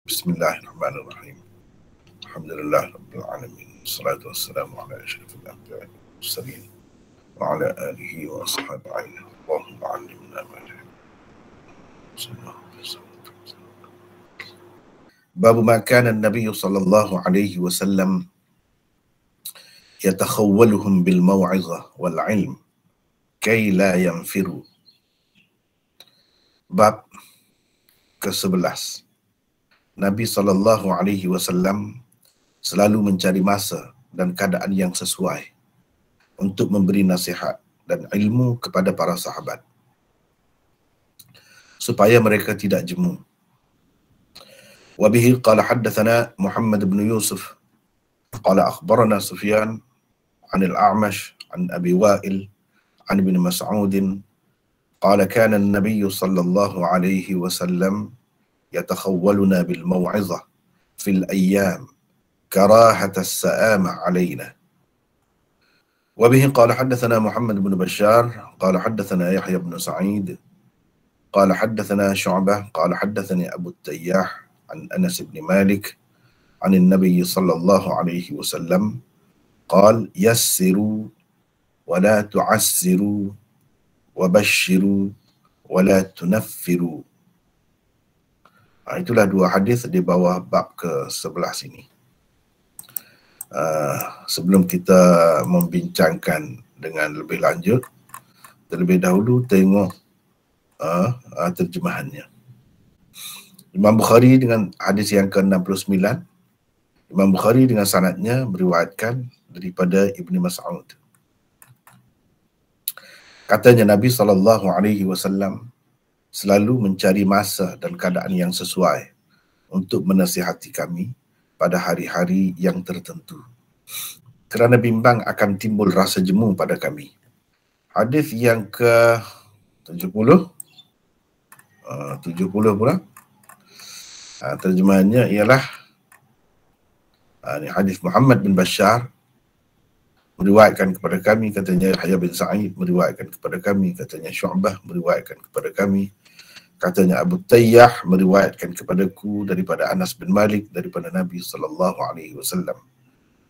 Bismillahirrahmanirrahim. Alhamdulillah rabbil alamin. Wassalatu wassalamu ala asyrafil anbiya'i wal mursalin wa ala alihi wa ashabihi. Allahumma 'allimna ma jahilna. Bab ma kana an-nabiy sallallahu alaihi wasallam yatakhawwaluhum bil mau'izah wal 'ilm kay la yanfiru. Bab ke-11. Nabi SAW selalu mencari masa dan keadaan yang sesuai untuk memberi nasihat dan ilmu kepada para sahabat supaya mereka tidak jemu. Wa bihi qala haddatsana Muhammad bin Yusuf qala akhbarana Sufyan 'an al-A'mash 'an Abi Wa'il 'an Ibn Mas'ud qala kana an-nabiy sallallahu alaihi wasallam يتخولنا بالموعظة في الأيام كراهة السآمة علينا. وبه قال حدثنا محمد بن بشار قال حدثنا يحيى بن سعيد قال حدثنا شعبة قال حدثني أبو التياح عن أنس بن مالك عن النبي صلى الله عليه وسلم قال يسروا ولا تعسروا وبشروا ولا تنفروا. Itulah dua hadis di bawah bab ke-11 ini. Sebelum kita membincangkan dengan lebih lanjut, terlebih dahulu tengok terjemahannya. Imam Bukhari dengan hadis yang ke-69, Imam Bukhari dengan sanadnya meriwayatkan daripada Ibnu Mas'ud. Katanya Nabi SAW selalu mencari masa dan keadaan yang sesuai untuk menasihati kami pada hari-hari yang tertentu, kerana bimbang akan timbul rasa jemu pada kami. Hadis yang ke-70, 70 pula. Terjemahannya ialah ini hadis Muhammad bin Bashar meriwayatkan kepada kami, katanya Yahya bin Sa'id meriwayatkan kepada kami, katanya Syu'bah meriwayatkan kepada kami, katanya Abu Tayyah meriwayatkan kepadaku daripada Anas bin Malik daripada Nabi SAW.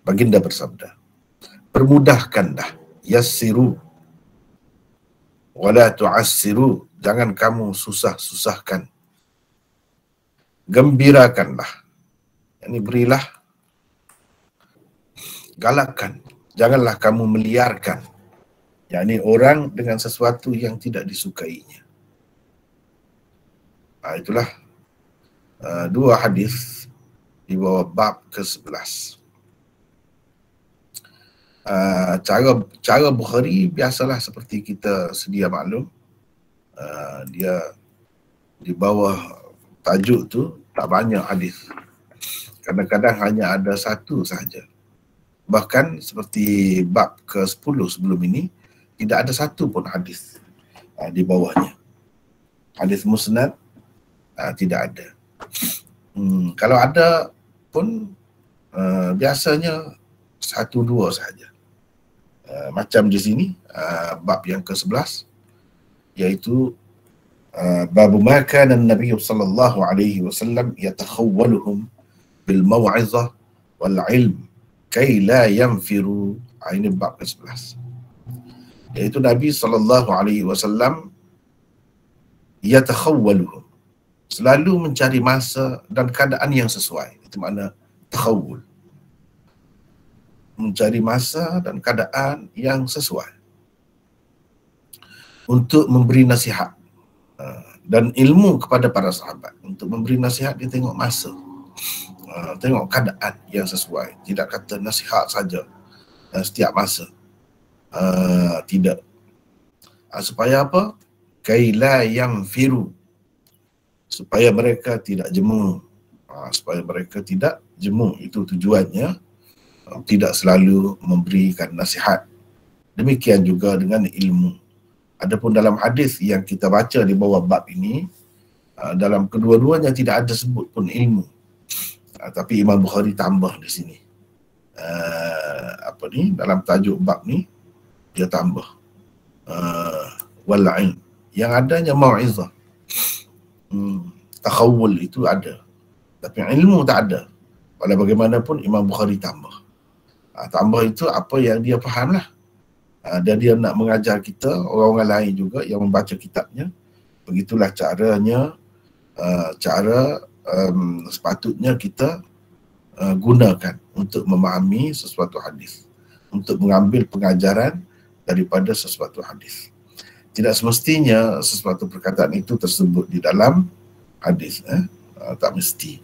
Baginda bersabda, permudahkanlah, yassiru wala tu'assiru, jangan kamu susah-susahkan. Gembirakanlah, yakni berilah, galakkan, janganlah kamu meliarkan, yakni orang dengan sesuatu yang tidak disukainya. Itulah dua hadis di bawah bab ke-11. Cara Bukhari biasalah seperti kita sedia maklum. Dia di bawah tajuk tu tak banyak hadis. Kadang-kadang hanya ada satu sahaja. Bahkan seperti bab ke-10 sebelum ini, tidak ada satu pun hadis di bawahnya. Hadis musnad tidak ada. Kalau ada pun biasanya 1-2 sahaja. Macam di sini bab yang ke-11, iaitu bab ma kana an-nabiy sallallahu alaihi wasallam yatakhawwaluhum bil mau'izah wal 'ilm kay la yanfiru. Ini bab ke-11, iaitu Nabi sallallahu alaihi wasallam yatakhawwaluhum, selalu mencari masa dan keadaan yang sesuai. Itu makna takhawul, mencari masa dan keadaan yang sesuai untuk memberi nasihat dan ilmu kepada para sahabat. Untuk memberi nasihat, dia tengok masa, tengok keadaan yang sesuai. Tidak kata nasihat saja setiap masa. Tidak. Supaya apa? Kaila yanfiru, supaya mereka tidak jemu. Supaya mereka tidak jemu, itu tujuannya. Tidak selalu memberikan nasihat. Demikian juga dengan ilmu. Adapun dalam hadis yang kita baca di bawah bab ini, dalam kedua-duanya tidak ada sebut pun ilmu. Tapi Imam Bukhari tambah di sini. Dalam tajuk bab ni dia tambah wal'in. Yang adanya mau'izah, takhawul itu ada. Tapi ilmu tak ada. Walau bagaimanapun Imam Bukhari tambah. Tambah itu apa yang dia faham lah. Dan dia nak mengajar kita, orang-orang lain juga yang membaca kitabnya. Begitulah caranya, sepatutnya kita gunakan untuk memahami sesuatu hadis, untuk mengambil pengajaran daripada sesuatu hadis. Tidak semestinya sesuatu perkataan itu tersebut di dalam hadis, tak mesti.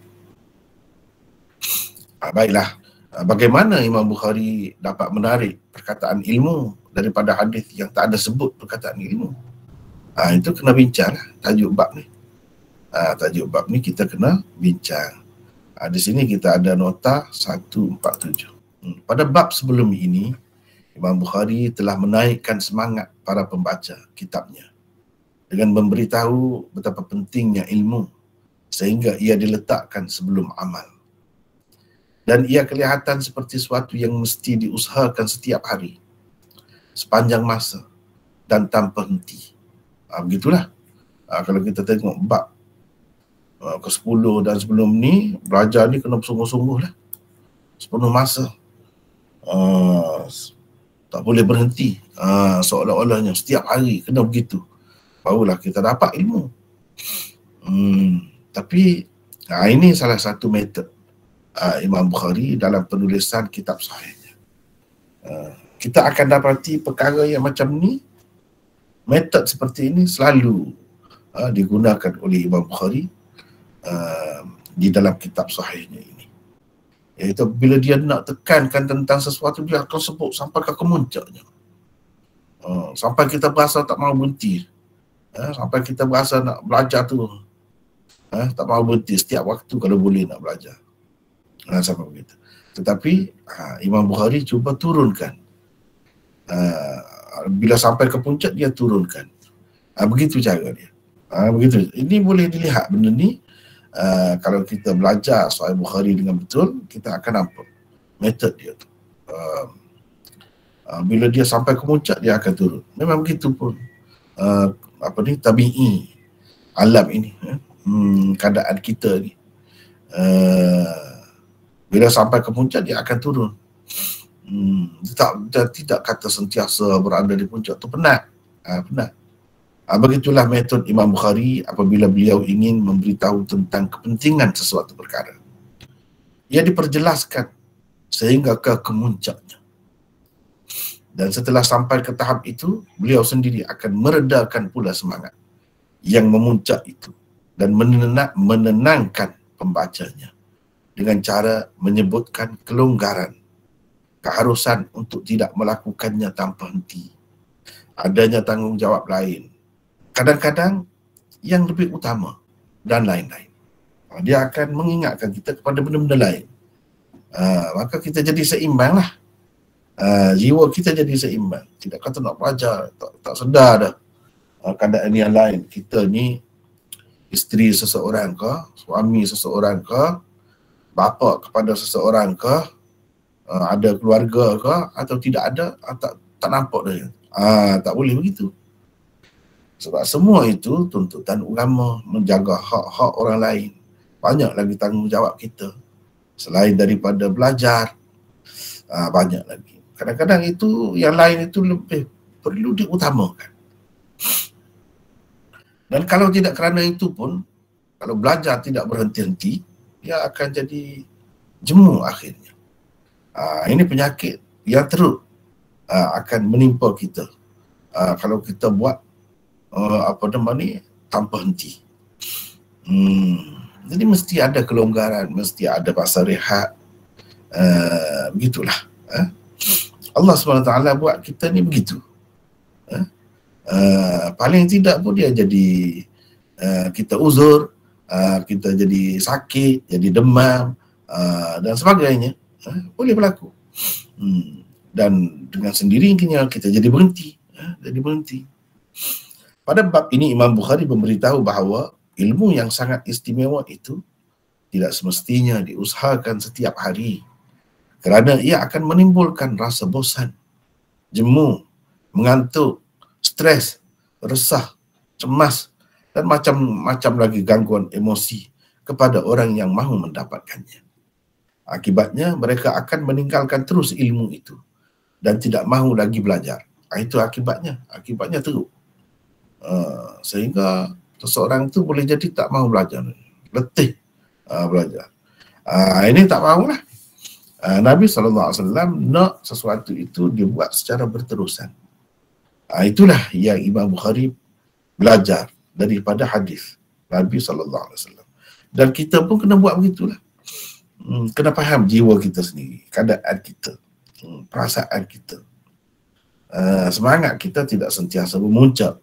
Baiklah, bagaimana Imam Bukhari dapat menarik perkataan ilmu daripada hadis yang tak ada sebut perkataan ilmu? Itu kena bincang tajuk bab ni. Tajuk bab ni kita kena bincang. Di sini kita ada nota 147. Pada bab sebelum ini, Imam Bukhari telah menaikkan semangat para pembaca kitabnya dengan memberitahu betapa pentingnya ilmu sehingga ia diletakkan sebelum amal. Dan ia kelihatan seperti sesuatu yang mesti diusahakan setiap hari, sepanjang masa dan tanpa henti. Begitulah. Kalau kita tengok bab ke-10 dan sebelum ni, belajar ni kena bersungguh-sungguh lah. Sepenuh masa. Tak boleh berhenti. Seolah-olahnya setiap hari kena begitu. Barulah kita dapat ilmu. Tapi ini salah satu metod Imam Bukhari dalam penulisan kitab sahihnya. Kita akan dapati perkara yang macam ni, metod seperti ini selalu digunakan oleh Imam Bukhari di dalam kitab sahihnya ini. Iaitu bila dia nak tekankan tentang sesuatu, dia akan sebut sampai ke kemuncaknya. Sampai kita berasa tak mahu berhenti. Sampai kita berasa nak belajar tu tak mahu berhenti setiap waktu kalau boleh nak belajar. Sampai begitu. Tetapi Imam Bukhari cuba turunkan. Bila sampai ke puncak dia turunkan. Begitu cara dia. Begitu. Ini boleh dilihat benda ni. Kalau kita belajar Sahih Bukhari dengan betul, kita akan nampak metod dia tu. Bila dia sampai ke puncak, dia akan turun. Memang begitu pun tabi'i alam ini, keadaan kita ni. Bila sampai ke puncak, dia akan turun. Tidak kata sentiasa berada di puncak tu, penat. Penat. Begitulah metod Imam Bukhari apabila beliau ingin memberitahu tentang kepentingan sesuatu perkara. Ia diperjelaskan sehingga ke kemuncaknya. Dan setelah sampai ke tahap itu, beliau sendiri akan meredakan pula semangat yang memuncak itu dan menenangkan pembacanya dengan cara menyebutkan kelonggaran, keharusan untuk tidak melakukannya tanpa henti, adanya tanggungjawab lain, kadang-kadang yang lebih utama dan lain-lain. Dia akan mengingatkan kita kepada benda-benda lain. Maka kita jadi seimbang lah. Jiwa kita jadi seimbang. Tidak kata nak belajar, tak sedar dah keadaan yang lain. Kita ni isteri seseorang ke, suami seseorang ke, bapa kepada seseorang ke, ada keluarga ke atau tidak ada, tak nampak dia. Tak boleh begitu. Sebab semua itu tuntutan agama, menjaga hak-hak orang lain. Banyak lagi tanggungjawab kita. Selain daripada belajar, banyak lagi. Kadang-kadang itu, yang lain itu lebih perlu diutamakan. Dan kalau tidak kerana itu pun, kalau belajar tidak berhenti-henti, dia akan jadi jemu akhirnya. Ini penyakit yang teruk akan menimpa kita. Kalau kita buat tanpa henti. Jadi mesti ada kelonggaran, mesti ada masa rehat. Begitulah. Allah SWT buat kita ni begitu. Paling tidak pun dia jadi kita uzur, kita jadi sakit, jadi demam dan sebagainya. Boleh berlaku. Dan dengan sendirinya kita jadi berhenti. Pada bab ini Imam Bukhari memberitahu bahawa ilmu yang sangat istimewa itu tidak semestinya diusahakan setiap hari kerana ia akan menimbulkan rasa bosan, jemu, mengantuk, stres, resah, cemas dan macam-macam lagi gangguan emosi, kepada orang yang mahu mendapatkannya. Akibatnya mereka akan meninggalkan terus ilmu itu dan tidak mahu lagi belajar. Itu akibatnya teruk. Sehingga seseorang itu boleh jadi tak mahu belajar, letih belajar. Ini tak mahulah. Nabi SAW nak sesuatu itu dibuat secara berterusan. Itulah yang Imam Bukhari belajar daripada hadis Nabi SAW. Dan kita pun kena buat begitulah. Kena faham jiwa kita sendiri, keadaan kita, perasaan kita. Semangat kita tidak sentiasa memuncak.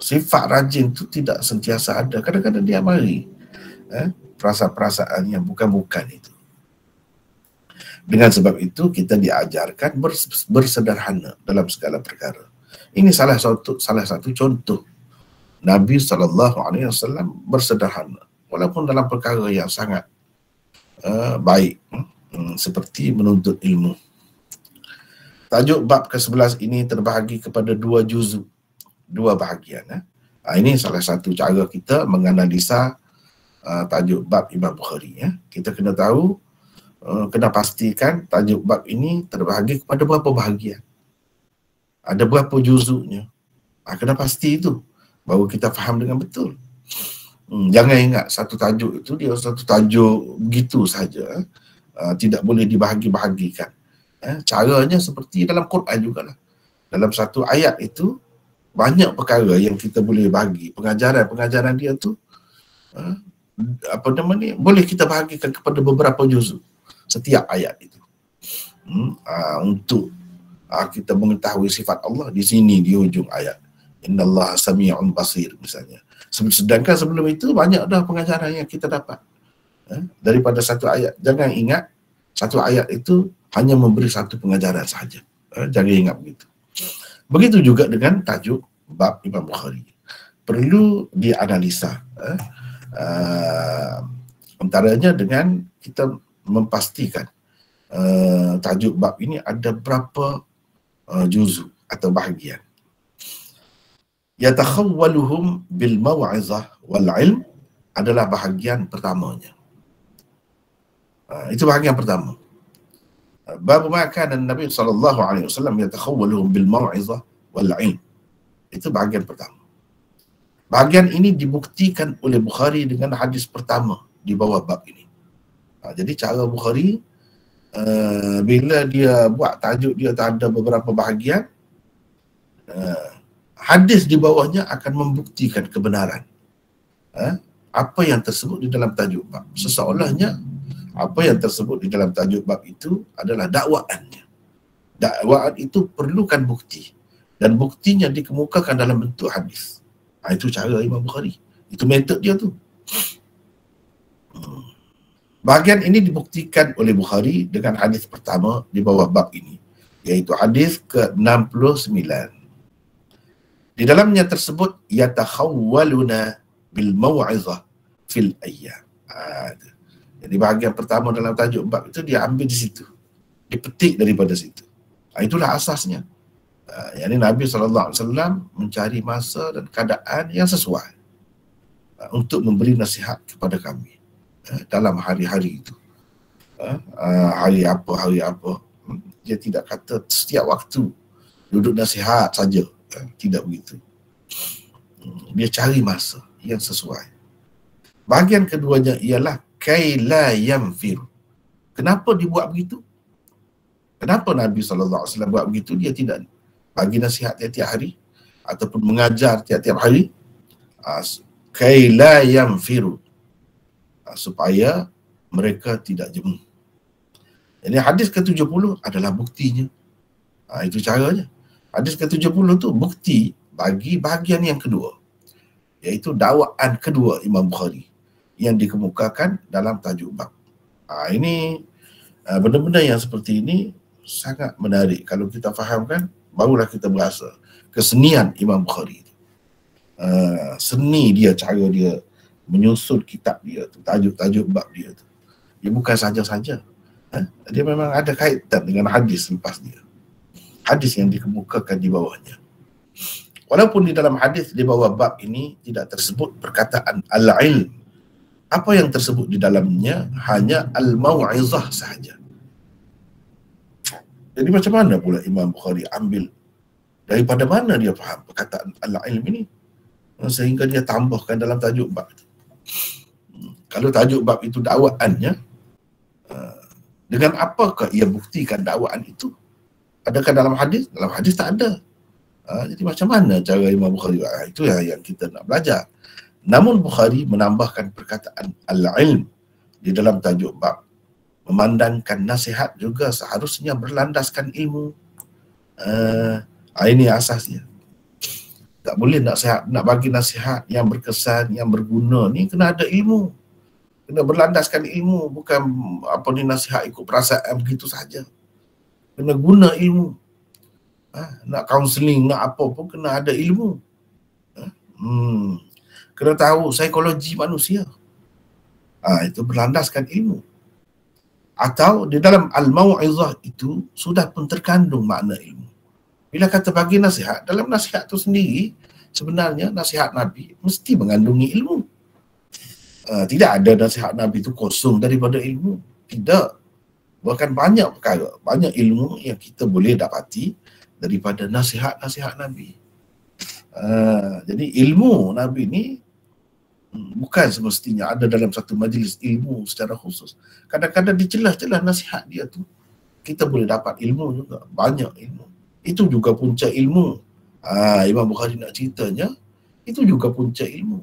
Sifat rajin itu tidak sentiasa ada. Kadang-kadang dia mari perasaan-perasaan yang bukan-bukan itu. Dengan sebab itu kita diajarkan bersederhana dalam segala perkara. Ini salah satu contoh Nabi SAW bersederhana walaupun dalam perkara yang sangat baik, seperti menuntut ilmu. Tajuk bab ke-11 ini terbahagi kepada 2 juzuk, 2 bahagian. Ini salah satu cara kita menganalisa tajuk bab Imam Bukhari. Kita kena tahu, kena pastikan tajuk bab ini terbahagi kepada berapa bahagian, ada berapa juzuknya. Kena pasti itu baru kita faham dengan betul. Jangan ingat satu tajuk itu dia satu tajuk begitu saja, tidak boleh dibahagi-bahagikan. Caranya seperti dalam Quran jugalah. Dalam satu ayat itu banyak perkara yang kita boleh bahagi. Pengajaran dia tu boleh kita bahagikan kepada beberapa juzuk setiap ayat itu. Untuk kita mengetahui sifat Allah di sini di hujung ayat. Innallaha sami'un basir misalnya. Sedangkan sebelum itu banyak dah pengajaran yang kita dapat daripada satu ayat. Jangan ingat satu ayat itu hanya memberi satu pengajaran sahaja. Jangan ingat begitu. Begitu juga dengan tajuk bab Imam Bukhari. Perlu dianalisa. Antaranya dengan kita memastikan tajuk bab ini ada berapa juzuk atau bahagian. Yatakhawwaluhum bil mau'izah wal ilm adalah bahagian pertamanya. Itu bahagian pertama. Bab ma kana Nabi SAW yatakhawwaluhum bil mau'izah wal ilm. Itu bahagian pertama. Bahagian ini dibuktikan oleh Bukhari dengan hadis pertama di bawah bab ini. Jadi cara Bukhari bila dia buat tajuk dia ada beberapa bahagian, hadis di bawahnya akan membuktikan kebenaran apa yang tersebut di dalam tajuk bab. Seseolahnya apa yang tersebut di dalam tajuk bab itu adalah dakwaannya. Dakwaan itu perlukan bukti dan buktinya dikemukakan dalam bentuk hadis. Itu cara Imam Bukhari. Itu metod dia tu. Bahagian ini dibuktikan oleh Bukhari dengan hadis pertama di bawah bab ini, iaitu hadis ke-69. Di dalamnya tersebut yatakhawwaluna bil mau'izah fil ayyam. Jadi bahagian pertama dalam tajuk bab itu dia ambil di situ. Dipetik daripada situ. Itulah asasnya. Yang Nabi SAW mencari masa dan keadaan yang sesuai untuk memberi nasihat kepada kami dalam hari-hari itu. Hari apa. Dia tidak kata setiap waktu duduk nasihat saja. Tidak begitu. Dia cari masa yang sesuai. Bahagian keduanya ialah kaila yamfir. Kenapa dibuat begitu? Kenapa Nabi SAW buat begitu? Dia tidak bagi nasihat tiap-tiap hari ataupun mengajar tiap-tiap hari. Kaila yamfiru, supaya mereka tidak jemu. Jadi hadis ke-70 adalah buktinya. Itu caranya. Hadis ke-70 tu bukti bagi bahagian yang kedua, iaitu dakwaan kedua Imam Bukhari yang dikemukakan dalam tajuk bab. Ini benda-benda yang seperti ini sangat menarik. Kalau kita fahamkan, barulah kita berasa kesenian Imam Bukhari. Seni dia, cara dia menyusun kitab dia tu, tajuk-tajuk bab dia tu. Dia bukan saja-saja. Dia memang ada kaitan dengan hadis lepas dia. Hadis yang dikemukakan di bawahnya. Walaupun di dalam hadis di bawah bab ini tidak tersebut perkataan al-ilm. Apa yang tersebut di dalamnya hanya al-mau'izah sahaja. Jadi macam mana pula Imam Bukhari ambil, daripada mana dia faham perkataan al-ilm ini sehingga dia tambahkan dalam tajuk bab itu. Kalau tajuk bab itu dakwaannya, dengan apakah ia buktikan dakwaan itu? Adakah dalam hadis? Dalam hadis tak ada. Jadi macam mana cara Imam Bukhari? Itu yang kita nak belajar. Namun Bukhari menambahkan perkataan al-ilm di dalam tajuk bab, memandangkan nasihat juga seharusnya berlandaskan ilmu. Ini asasnya. Tak boleh nak bagi nasihat yang berkesan, yang berguna ni kena ada ilmu. Kena berlandaskan ilmu, bukan nasihat ikut perasaan begitu saja. Kena guna ilmu. Nak kaunseling, nak apa pun kena ada ilmu. Kena tahu psikologi manusia. Itu berlandaskan ilmu. Atau di dalam al-mau'izah itu sudah pun terkandung makna ilmu. Bila kata bagi nasihat, dalam nasihat itu sendiri sebenarnya nasihat Nabi mesti mengandungi ilmu. Tidak ada nasihat Nabi itu kosong daripada ilmu. Tidak. Bahkan banyak perkara, banyak ilmu yang kita boleh dapati daripada nasihat-nasihat Nabi. Jadi ilmu Nabi ni bukan semestinya ada dalam satu majlis ilmu secara khusus. Kadang-kadang di celah-celah nasihat dia tu kita boleh dapat ilmu juga, banyak ilmu. Itu juga punca ilmu. Imam Bukhari nak ceritanya, itu juga punca ilmu.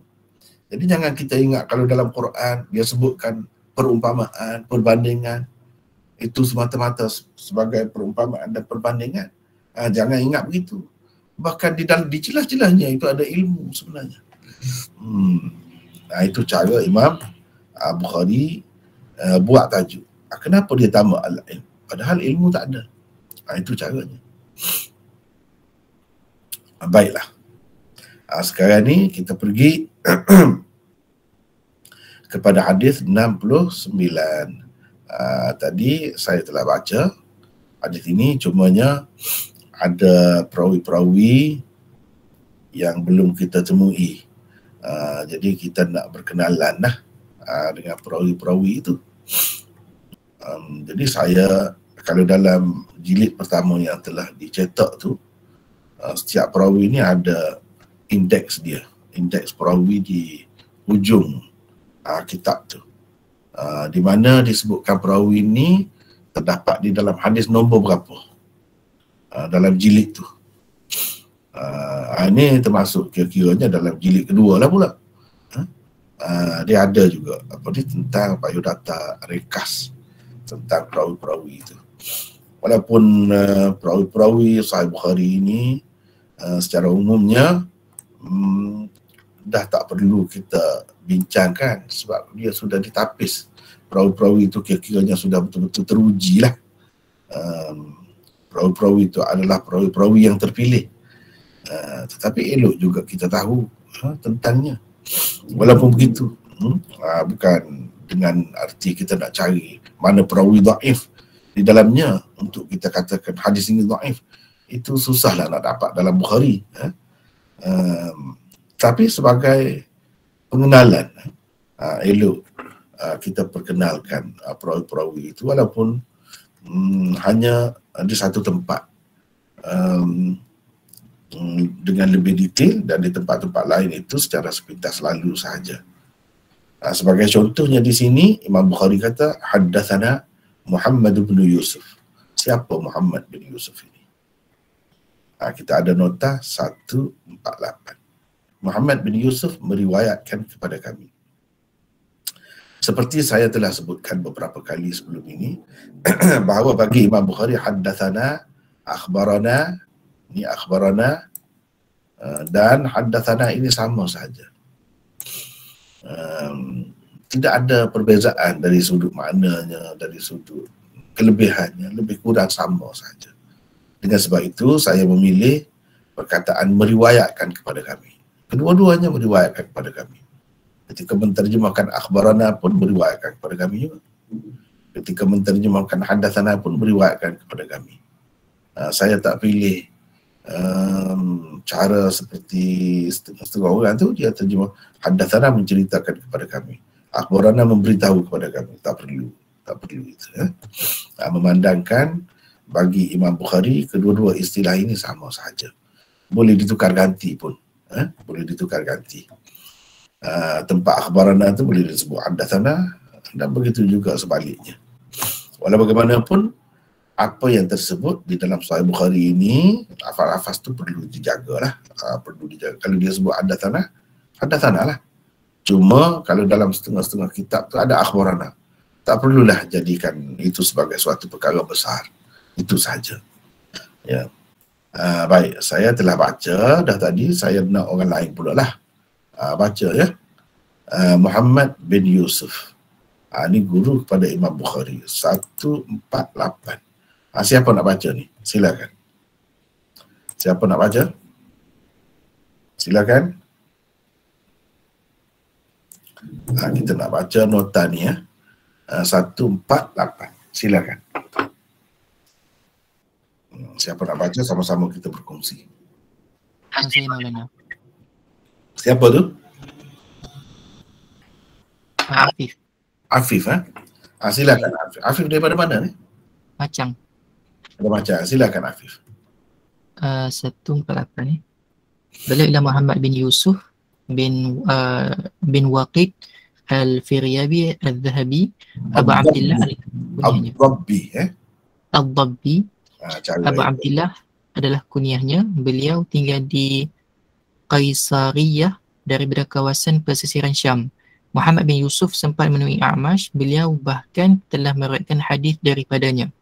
Jadi jangan kita ingat kalau dalam Quran dia sebutkan perumpamaan, perbandingan, itu semata-mata sebagai perumpamaan dan perbandingan. Jangan ingat begitu. Bahkan di celah-celahnya itu ada ilmu sebenarnya. Itu cara Imam Bukhari buat tajuk. Kenapa dia tambah al-ilm? Padahal ilmu tak ada. Itu caranya. Baiklah. Sekarang ni kita pergi kepada hadis 69. Tadi saya telah baca hadis ini, cumanya ada perawi-perawi yang belum kita temui. Jadi kita nak berkenalan dengan perawi-perawi itu. Jadi saya, kalau dalam jilid pertama yang telah dicetak tu, setiap perawi ni ada indeks dia, indeks perawi di hujung kitab tu, di mana disebutkan perawi ni terdapat di dalam hadis nombor berapa dalam jilid tu. Ini termasuk kira-kiranya dalam jilid kedua lah pula. Dia ada juga tentang biodata rekas tentang perawi-perawi itu. Walaupun perawi-perawi Sahih Bukhari ini secara umumnya dah tak perlu kita bincangkan sebab dia sudah ditapis. Perawi-perawi itu kira-kiranya sudah betul-betul teruji lah. Perawi-perawi itu adalah perawi-perawi yang terpilih. Tetapi elok juga kita tahu tentangnya. Walaupun begitu, bukan dengan arti kita nak cari mana perawi dhaif di dalamnya untuk kita katakan hadis ini dhaif. Itu susahlah nak dapat dalam Bukhari. Tapi sebagai pengenalan, elok kita perkenalkan perawi-perawi itu walaupun hanya di satu tempat, dengan lebih detail, dan di tempat-tempat lain itu secara sepintas lalu sahaja. Sebagai contohnya di sini Imam Bukhari kata haddatsana Muhammad bin Yusuf. Siapa Muhammad bin Yusuf ini? Kita ada nota 148. Muhammad bin Yusuf meriwayatkan kepada kami. Seperti saya telah sebutkan beberapa kali sebelum ini, bahawa bagi Imam Bukhari haddatsana, akhbarana, ini akhbarana dan haddatsana ini sama saja. Tidak ada perbezaan dari sudut maknanya, dari sudut kelebihannya, lebih kurang sama saja. Dengan sebab itu saya memilih perkataan meriwayatkan kepada kami. Kedua-duanya meriwayatkan kepada kami. Ketika menterjemahkan akhbarana pun meriwayatkan kepada kami juga. Ketika menterjemahkan haddatsana pun meriwayatkan kepada kami. Saya tak pilih cara seperti setengah orang tu dia terjemah haddatsana menceritakan kepada kami, akhbarana memberitahu kepada kami. Tak perlu itu memandangkan bagi Imam Bukhari kedua-dua istilah ini sama sahaja, boleh ditukar ganti pun, boleh ditukar ganti. Tempat akhbarana tu boleh disebut haddatsana, dan begitu juga sebaliknya. Walau bagaimanapun, apa yang tersebut di dalam Sahih Bukhari ini, lafaz-lafaz tu perlu dijagalah, perlu dijaga. Kalau dia sebut haddatsana lah. Cuma kalau dalam setengah-setengah kitab tu ada akhbarana, tak perlulah jadikan itu sebagai suatu perkara besar. Itu saja. Ya. Baik, saya telah baca dah tadi, saya nak orang lain pula lah baca ya. Muhammad bin Yusuf. Ini guru kepada Imam Bukhari, 148. Siapa nak baca ni? Silakan. Siapa nak baca? Silakan. Kita nak baca nota ni ya. 148. Silakan. Siapa nak baca, sama-sama kita berkongsi. Saya Maulana. Siapa tu? Afif. Afif, silakan Afif. Afif daripada mana ni? Macang. Ada macam. Silakan Afif. 148 ni. Beliau ialah Muhammad bin Yusuf bin Waqid Al-Firyabi Al-Zahabi Abu Abdillah Al-Dabbi Al-Dabbi Abu Abdillah adalah kunyahnya. Beliau tinggal di Qaisariyah daripada kawasan pesisiran Syam. Muhammad bin Yusuf sempat menemui A'mash. Beliau bahkan telah meriwayatkan hadis daripadanya.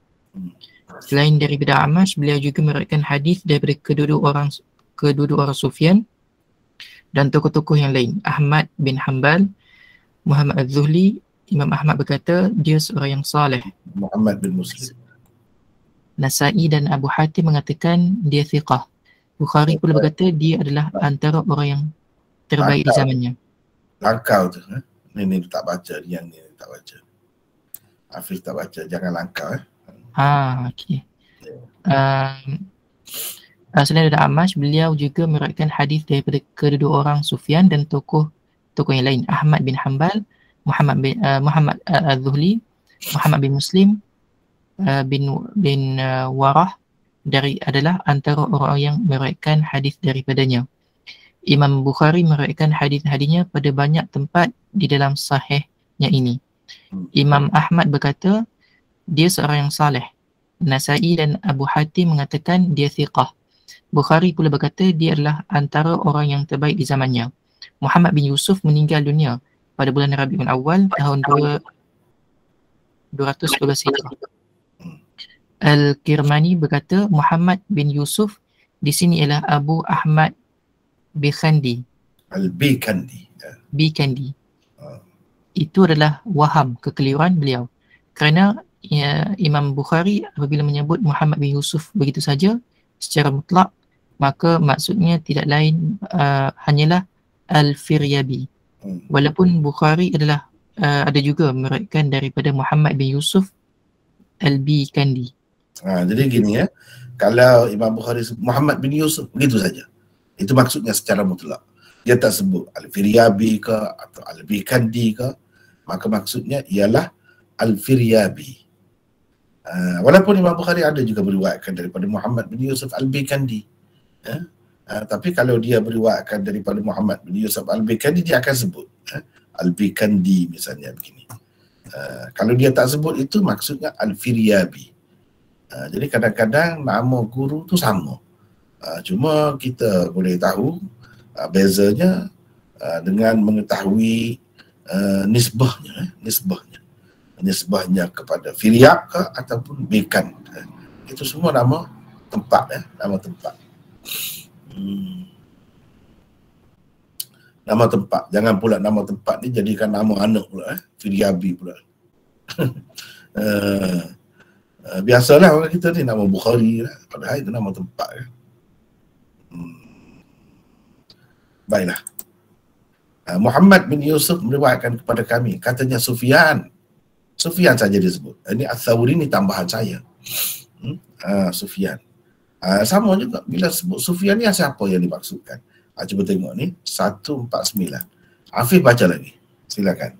Selain daripada A'mash, beliau juga meriwayatkan hadis daripada kedua-dua orang Sufyan dan tokoh-tokoh yang lain. Ahmad bin Hanbal, Muhammad Az-Zuhli. Imam Ahmad berkata dia seorang yang saleh. Muhammad bin Muslim. Nasa'i dan Abu Hatim mengatakan dia thiqah. Bukhari pula berkata dia adalah antara orang yang terbaik di zamannya. Langkau tu, ni tak baca, yang ni tak baca. Afif tak baca, jangan langkau. Okey. Selain daripada A'mash, beliau juga meriwayatkan hadis daripada kedua orang Sufyan dan tokoh yang lain. Ahmad bin Hanbal, Muhammad Az-Zuhli, Muhammad bin Muslim bin Warah adalah antara orang yang meriwayatkan hadis daripadanya. Imam Bukhari meriwayatkan hadis-hadisnya pada banyak tempat di dalam sahihnya ini. Imam Ahmad berkata dia seorang yang saleh. Nasa'i dan Abu Hatim mengatakan dia thiqah. Bukhari pula berkata dia adalah antara orang yang terbaik di zamannya. Muhammad bin Yusuf meninggal dunia pada bulan Rabiul Awal tahun 212 Hijrah. Al-Kirmani berkata Muhammad bin Yusuf di sini ialah Abu Ahmad Bikandi. Bikandi. Itu adalah waham, kekeliruan beliau. Kerana Imam Bukhari apabila menyebut Muhammad bin Yusuf begitu saja secara mutlak, maka maksudnya tidak lain hanyalah Al-Firyabi. Walaupun Bukhari adalah ada juga meriwayatkan daripada Muhammad bin Yusuf Al-Bikandi. Jadi gini ya, kalau Imam Bukhari Muhammad bin Yusuf begitu saja, itu maksudnya secara mutlak. Dia tak sebut Al-Firyabi ke atau Al-Bikandi ke, maka maksudnya ialah Al-Firyabi. Walaupun Imam Bukhari ada juga meriwayatkan daripada Muhammad bin Yusuf Al-Bikandi, tapi kalau dia meriwayatkan daripada Muhammad bin Yusuf Al-Bikandi, dia akan sebut Al-Bikandi misalnya begini. Kalau dia tak sebut itu, maksudnya Al-Firyabi. Jadi kadang-kadang nama guru tu sama, cuma kita boleh tahu bezanya dengan mengetahui nisbahnya kepada Firyab ke ataupun Bikan. Itu semua nama tempat, nama tempat. Nama tempat. Jangan pula nama tempat ni jadikan nama anak pula, Firyabi pula. Biasalah orang kita ni nama Bukhari lah, padahal itu nama tempat. Baiklah. Muhammad bin Yusuf meriwayatkan kepada kami, katanya Sufyan saja disebut. Ini Ats-Tsawri ni tambahan saya. Sufyan. Sama juga bila sebut Sufyan ni siapa yang dimaksudkan. Cuba tengok ni 149. Afif baca lagi. Silakan.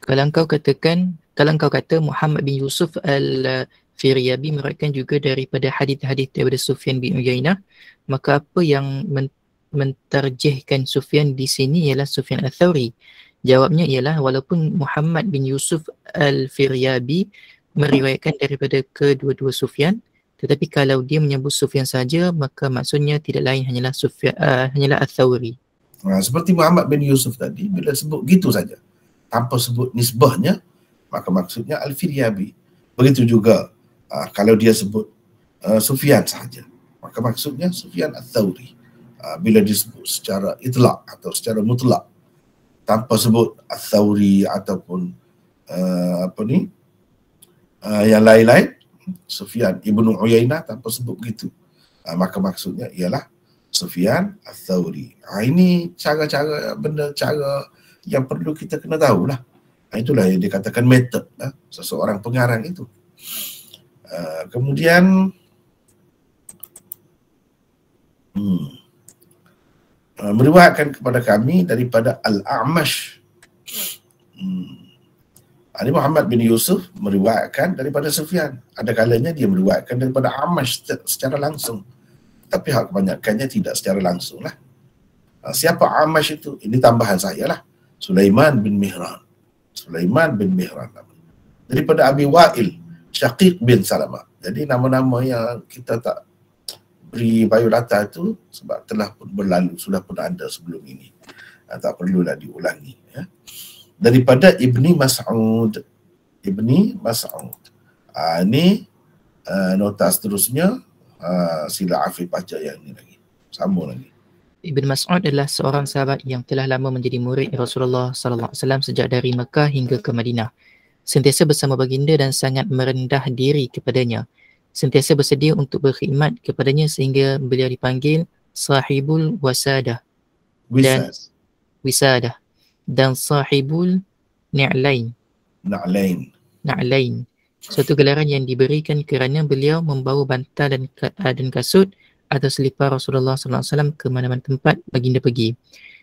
Kalau kau kata Muhammad bin Yusuf al-Firyabi meriwayatkan juga daripada hadis-hadis daripada Sufyan bin Uyainah, maka apa yang mentarjihkan Sufyan di sini ialah Sufyan al-Thawri. Jawabnya ialah walaupun Muhammad bin Yusuf al-Firyabi meriwayatkan daripada kedua-dua Sufyan, tetapi kalau dia menyebut Sufyan saja, maka maksudnya tidak lain hanyalah hanyalah al-Thawri. Seperti Muhammad bin Yusuf tadi, bila sebut gitu saja tanpa sebut nisbahnya, maka maksudnya Al-Firyabi. Begitu juga kalau dia sebut Sufyan sahaja, maka maksudnya Sufyan Al-Thawri. Bila disebut secara itlaq atau secara mutlak tanpa sebut Al-Thawri ataupun yang lain-lain, Sufyan Ibnu Uyainah tanpa sebut begitu, maka maksudnya ialah Sufyan Al-Thawri. Ini cara yang perlu kita kena tahulah. Itulah yang dikatakan metod seseorang pengarang itu. Kemudian meriwayatkan kepada kami daripada Al-A'mash. Ali Muhammad bin Yusuf meriwayatkan daripada Sufyan. Ada kalanya dia meriwayatkan daripada A'mash secara langsung, tapi hal kebanyakannya tidak secara langsung lah. Siapa A'mash itu? Ini tambahan saya lah. Sulaiman bin Mihran. Daripada Abi Wa'il, Syaqiq bin Salamah. Jadi nama-nama yang kita tak beri biodata itu sebab telah pun berlalu, sudah pun ada sebelum ini. Tak perlulah diulangi. Ya. Daripada Ibni Mas'ud. Ini nota seterusnya. Sila Afif baca yang ini lagi. Sambung lagi. Ibn Mas'ud adalah seorang sahabat yang telah lama menjadi murid Rasulullah SAW sejak dari Mekah hingga ke Madinah. Sentiasa bersama baginda dan sangat merendah diri kepadanya. Sentiasa bersedia untuk berkhidmat kepadanya sehingga beliau dipanggil Sahibul Wasadah dan Wisadah dan Sahibul Ni'lain. Suatu gelaran yang diberikan kerana beliau membawa bantal dan kasut atau selipar Rasulullah SAW ke mana-mana tempat baginda pergi,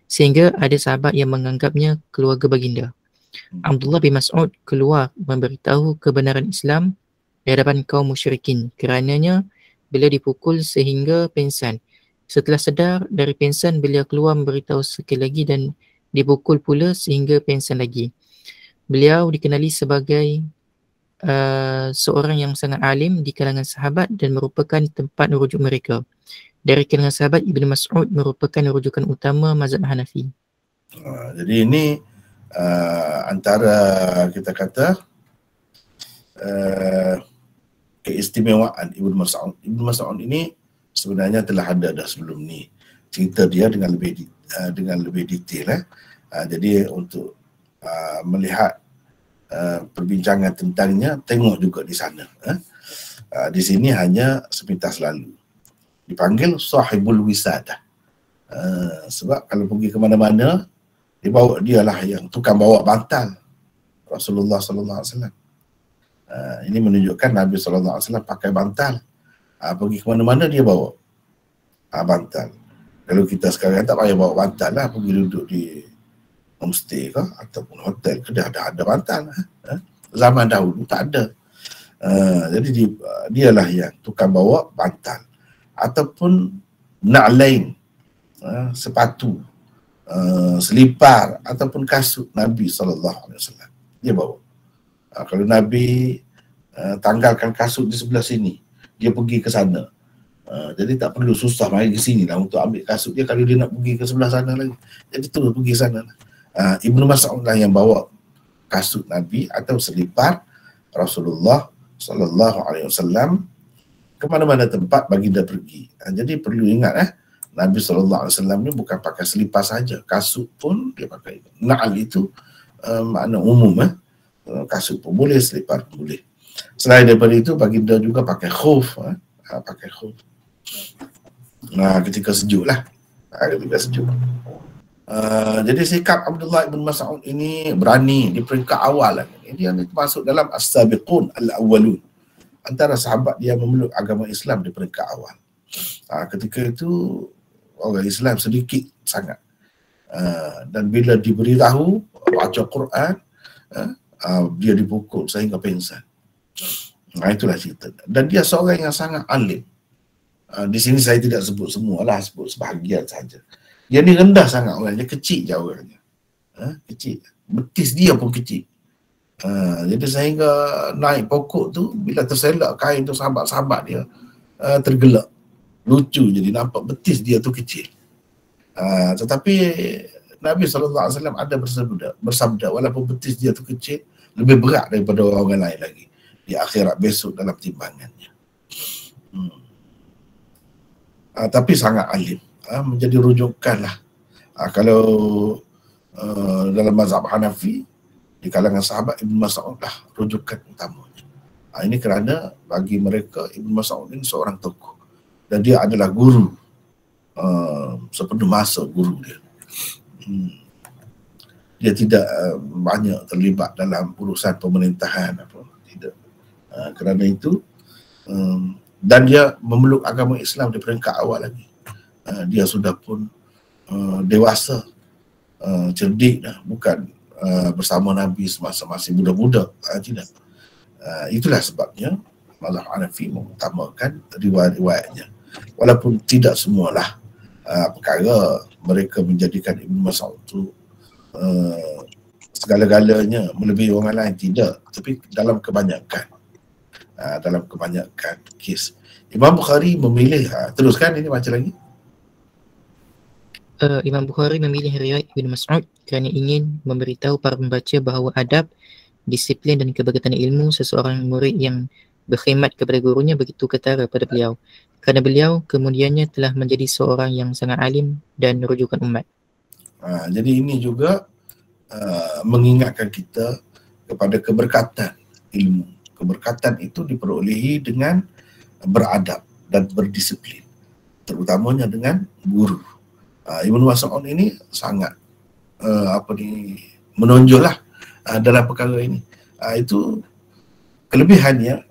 sehingga ada sahabat yang menganggapnya keluarga baginda. Abdullah bin Mas'ud keluar memberitahu kebenaran Islam di hadapan kaum musyrikin. Kerananya beliau dipukul sehingga pingsan. Setelah sedar dari pingsan, beliau keluar memberitahu sekali lagi dan dipukul pula sehingga pingsan lagi. Beliau dikenali sebagai seorang yang sangat alim di kalangan sahabat dan merupakan tempat rujuk mereka. Dari kalangan sahabat, Ibn Mas'ud merupakan rujukan utama mazhab Hanafi. Jadi ini antara kita kata keistimewaan Ibn Mas'ud. Ibn Mas'ud ini sebenarnya telah ada dah sebelum ni. Cerita dia dengan lebih detail. Jadi untuk melihat perbincangan tentangnya, tengok juga di sana. Di sini hanya sepintas lalu. Dipanggil Sahibul Wisadah. Sebab kalau pergi ke mana-mana, dia lah yang tukang bawa bantal Rasulullah SAW. Ini menunjukkan Nabi SAW pakai bantal. Pergi ke mana-mana dia bawa bantal. Kalau kita sekarang tak payah bawa bantal lah, pergi duduk di homestay ke ataupun hotel ke, dah ada bantal. Zaman dahulu tak ada. Jadi dialah yang tukang bawa bantal ataupun na'lain, sepatu, selipar ataupun kasut Nabi SAW. Dia bawa. Kalau Nabi tanggalkan kasut di sebelah sini, dia pergi ke sana. Jadi tak perlu susah mari ke sini lah untuk ambil kasut dia kalau dia nak pergi ke sebelah sana lagi. Jadi terus pergi sana lah. Ibnu Mas'ud lah yang bawa kasut Nabi atau selipar Rasulullah SAW ke mana-mana tempat baginda pergi. Jadi perlu ingat Nabi SAW ni bukan pakai selipar saja, kasut pun dia pakai. Na'al itu makna umum. Kasut pun boleh, selipar pun boleh. Selain daripada itu, baginda juga pakai khuf. Pakai khuf. Ketika sejuk lah. Ketika sejuk. Jadi sikap Abdullah bin Mas'ud ini berani di peringkat awal. Dia termasuk dalam as-sabiqun al-awwalun. antara sahabat yang memeluk agama Islam di peringkat awal. Ketika itu orang Islam sedikit sangat. Dan bila diberitahu baca Quran, dia dipukul sehingga pingsan. Itulah cerita. Dan dia seorang yang sangat alim. Di sini saya tidak sebut semualah, sebut sebahagian saja. Dia ni rendah sangat orangnya, kecil je orangnya. Kecil. Betis dia pun kecil. Jadi sehingga naik pokok tu, bila terselak kain tu, sahabat-sahabat dia tergelak. Lucu jadi nampak betis dia tu kecil. Tetapi Nabi SAW ada bersabda, walaupun betis dia tu kecil, lebih berat daripada orang lain lagi di akhirat besok dalam timbangannya. Tapi sangat alim, menjadi rujukan lah. Kalau dalam mazhab Hanafi, di kalangan sahabat Ibn Mas'ud lah rujukan utamanya. Ini kerana bagi mereka Ibn Mas'ud ini seorang tokoh dan dia adalah guru, sepenuh masa guru dia. Dia tidak banyak terlibat dalam urusan pemerintahan apa, tidak. Kerana itu dan dia memeluk agama Islam di peringkat awal lagi. Dia sudah pun dewasa, cerdik dah, bukan bersama Nabi semasa masih muda-muda. Tidak. Itulah sebabnya mazhab Hanafi mengutamakan riwayat-riwayatnya. Walaupun tidak semualah perkara mereka menjadikan Ibn Mas'ud itu segala-galanya melebihi orang lain, tidak. Tapi dalam kebanyakan kes, Imam Bukhari memilih, teruskan ini macam lagi. Imam Bukhari memilih riwayat Ibn Mas'ud kerana ingin memberitahu para pembaca bahawa adab, disiplin dan keberkatan ilmu seseorang murid yang berkhidmat kepada gurunya begitu ketara pada beliau. Kerana beliau kemudiannya telah menjadi seorang yang sangat alim dan rujukan umat. Jadi ini juga mengingatkan kita kepada keberkatan ilmu. Keberkatan itu diperolehi dengan beradab dan berdisiplin, terutamanya dengan guru. Ibn Mas'ud ini sangat menonjollah dalam perkara ini. Itu kelebihannya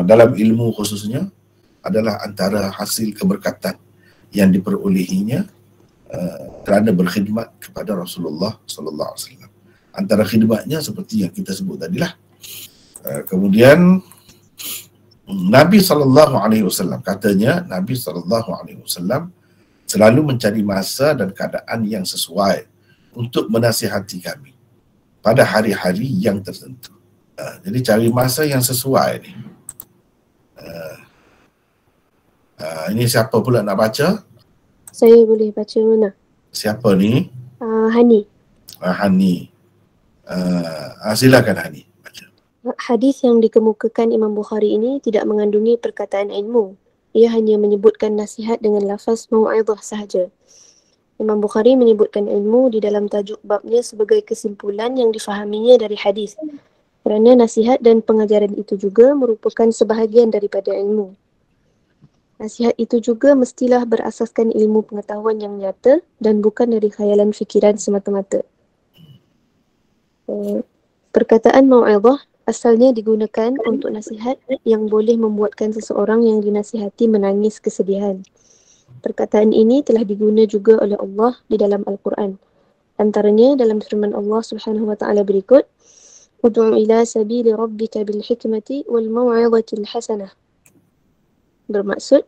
dalam ilmu khususnya adalah antara hasil keberkatan yang diperolehinya kerana berkhidmat kepada Rasulullah sallallahu alaihi wasallam. Antara khidmatnya seperti yang kita sebut tadilah. Kemudian Nabi sallallahu alaihi wasallam, katanya Nabi sallallahu alaihi wasallam selalu mencari masa dan keadaan yang sesuai untuk menasihati kami pada hari-hari yang tertentu. Jadi cari masa yang sesuai ni. Ini siapa pula nak baca? Saya boleh baca mana? Siapa ni? Hani. Hani. Silakan Hani baca. Hadis yang dikemukakan Imam Bukhari ini tidak mengandungi perkataan ilmu. Ia hanya menyebutkan nasihat dengan lafaz mau'izah sahaja. Imam Bukhari menyebutkan ilmu di dalam tajuk babnya sebagai kesimpulan yang difahaminya dari hadis. Kerana nasihat dan pengajaran itu juga merupakan sebahagian daripada ilmu. Nasihat itu juga mestilah berasaskan ilmu pengetahuan yang nyata dan bukan dari khayalan fikiran semata-mata. Perkataan mau'izah asalnya digunakan untuk nasihat yang boleh membuatkan seseorang yang dinasihati menangis kesedihan. Perkataan ini telah diguna juga oleh Allah di dalam Al-Quran. Antaranya dalam firman Allah Subhanahu wa taala berikut, "Ud'u ila sabili rabbika bil hikmati wal mau'izatil hasanah." Bermaksud,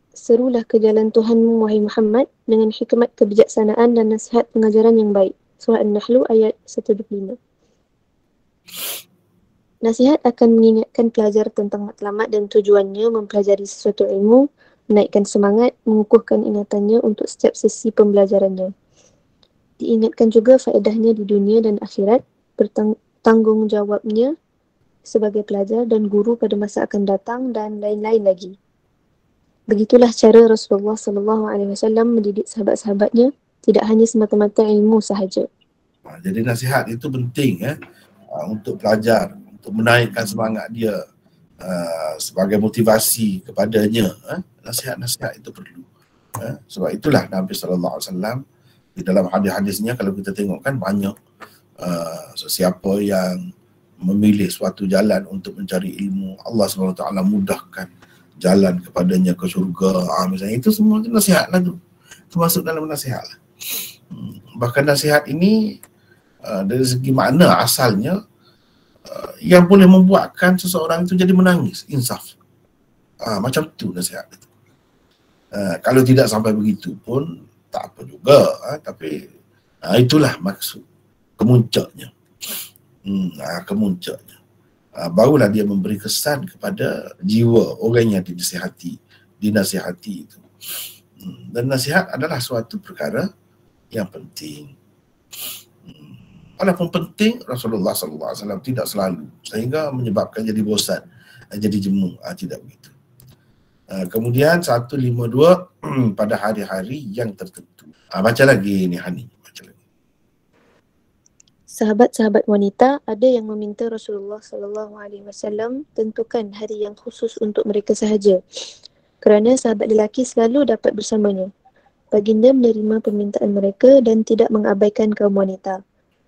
serulah ke jalan Tuhanmu wahai Muhammad dengan hikmat, kebijaksanaan dan nasihat pengajaran yang baik. Surah An-Nahl ayat 125. Nasihat akan mengingatkan pelajar tentang matlamat dan tujuannya mempelajari sesuatu ilmu, menaikkan semangat, mengukuhkan ingatannya untuk setiap sesi pembelajarannya. Diingatkan juga faedahnya di dunia dan akhirat, bertanggungjawabnya sebagai pelajar dan guru pada masa akan datang dan lain-lain lagi. Begitulah cara Rasulullah SAW mendidik sahabat-sahabatnya, tidak hanya semata-mata ilmu sahaja. Jadi nasihat itu penting untuk pelajar, untuk menaikkan semangat dia, sebagai motivasi kepadanya. Nasihat-nasihat itu perlu. Sebab itulah Nabi SAW di dalam hadis-hadisnya, kalau kita tengok kan banyak siapa yang memilih suatu jalan untuk mencari ilmu, Allah SWT mudahkan jalan kepadanya ke syurga, misalnya, itu semua itu nasihat lah tu. Itu masuk dalam nasihat lah. Bahkan nasihat ini dari segi makna asalnya yang boleh membuatkan seseorang itu jadi menangis, insaf. Macam tu nasihat itu. Kalau tidak sampai begitu pun tak apa juga, tapi itulah maksud kemuncaknya. Kemuncaknya. Barulah dia memberi kesan kepada jiwa orang yang dinasihati itu. Dan nasihat adalah suatu perkara yang penting. Walaupun penting, Rasulullah SAW tidak selalu, sehingga menyebabkan jadi bosan, jadi jemu. Tidak begitu. Kemudian 152 pada hari-hari yang tertentu. Baca lagi ni Hani. Baca lagi. Sahabat-sahabat wanita ada yang meminta Rasulullah SAW tentukan hari yang khusus untuk mereka sahaja, kerana sahabat lelaki selalu dapat bersamanya. Baginda menerima permintaan mereka dan tidak mengabaikan kaum wanita.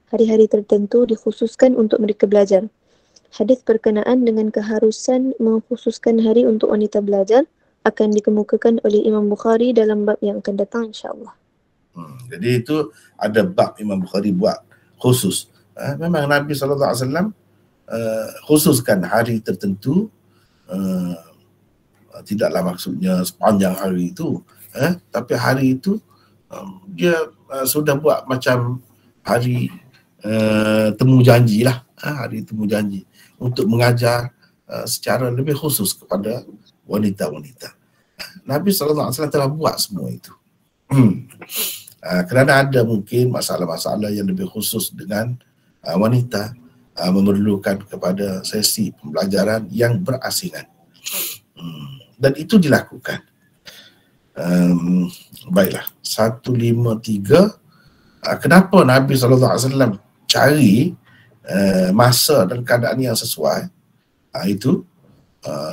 Hari-hari tertentu dikhususkan untuk mereka belajar. Hadis berkenaan dengan keharusan mengkhususkan hari untuk wanita belajar akan dikemukakan oleh Imam Bukhari dalam bab yang akan datang, insya-Allah. Jadi itu ada bab Imam Bukhari buat khusus. Memang Nabi SAW khususkan hari tertentu, tidaklah maksudnya sepanjang hari itu, tapi hari itu dia sudah buat macam hari temu janji lah, hari temu janji untuk mengajar secara lebih khusus kepada wanita-wanita. Nabi SAW telah buat semua itu. Kerana ada mungkin masalah-masalah yang lebih khusus dengan wanita, memerlukan kepada sesi pembelajaran yang berasingan. Dan itu dilakukan. Baiklah, 153. Kenapa Nabi SAW cari masa dan keadaan yang sesuai itu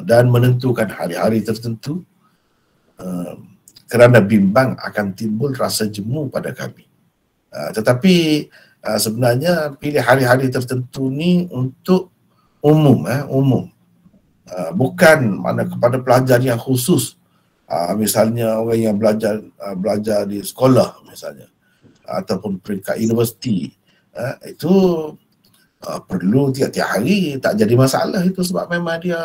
dan menentukan hari-hari tertentu, kerana bimbang akan timbul rasa jemu pada kami. Tetapi sebenarnya pilih hari-hari tertentu ni untuk umum, bukan mana kepada pelajar yang khusus. Misalnya orang yang belajar di sekolah misalnya, ataupun peringkat universiti, itu perlu tiap-tiap hari, tak jadi masalah itu, sebab memang dia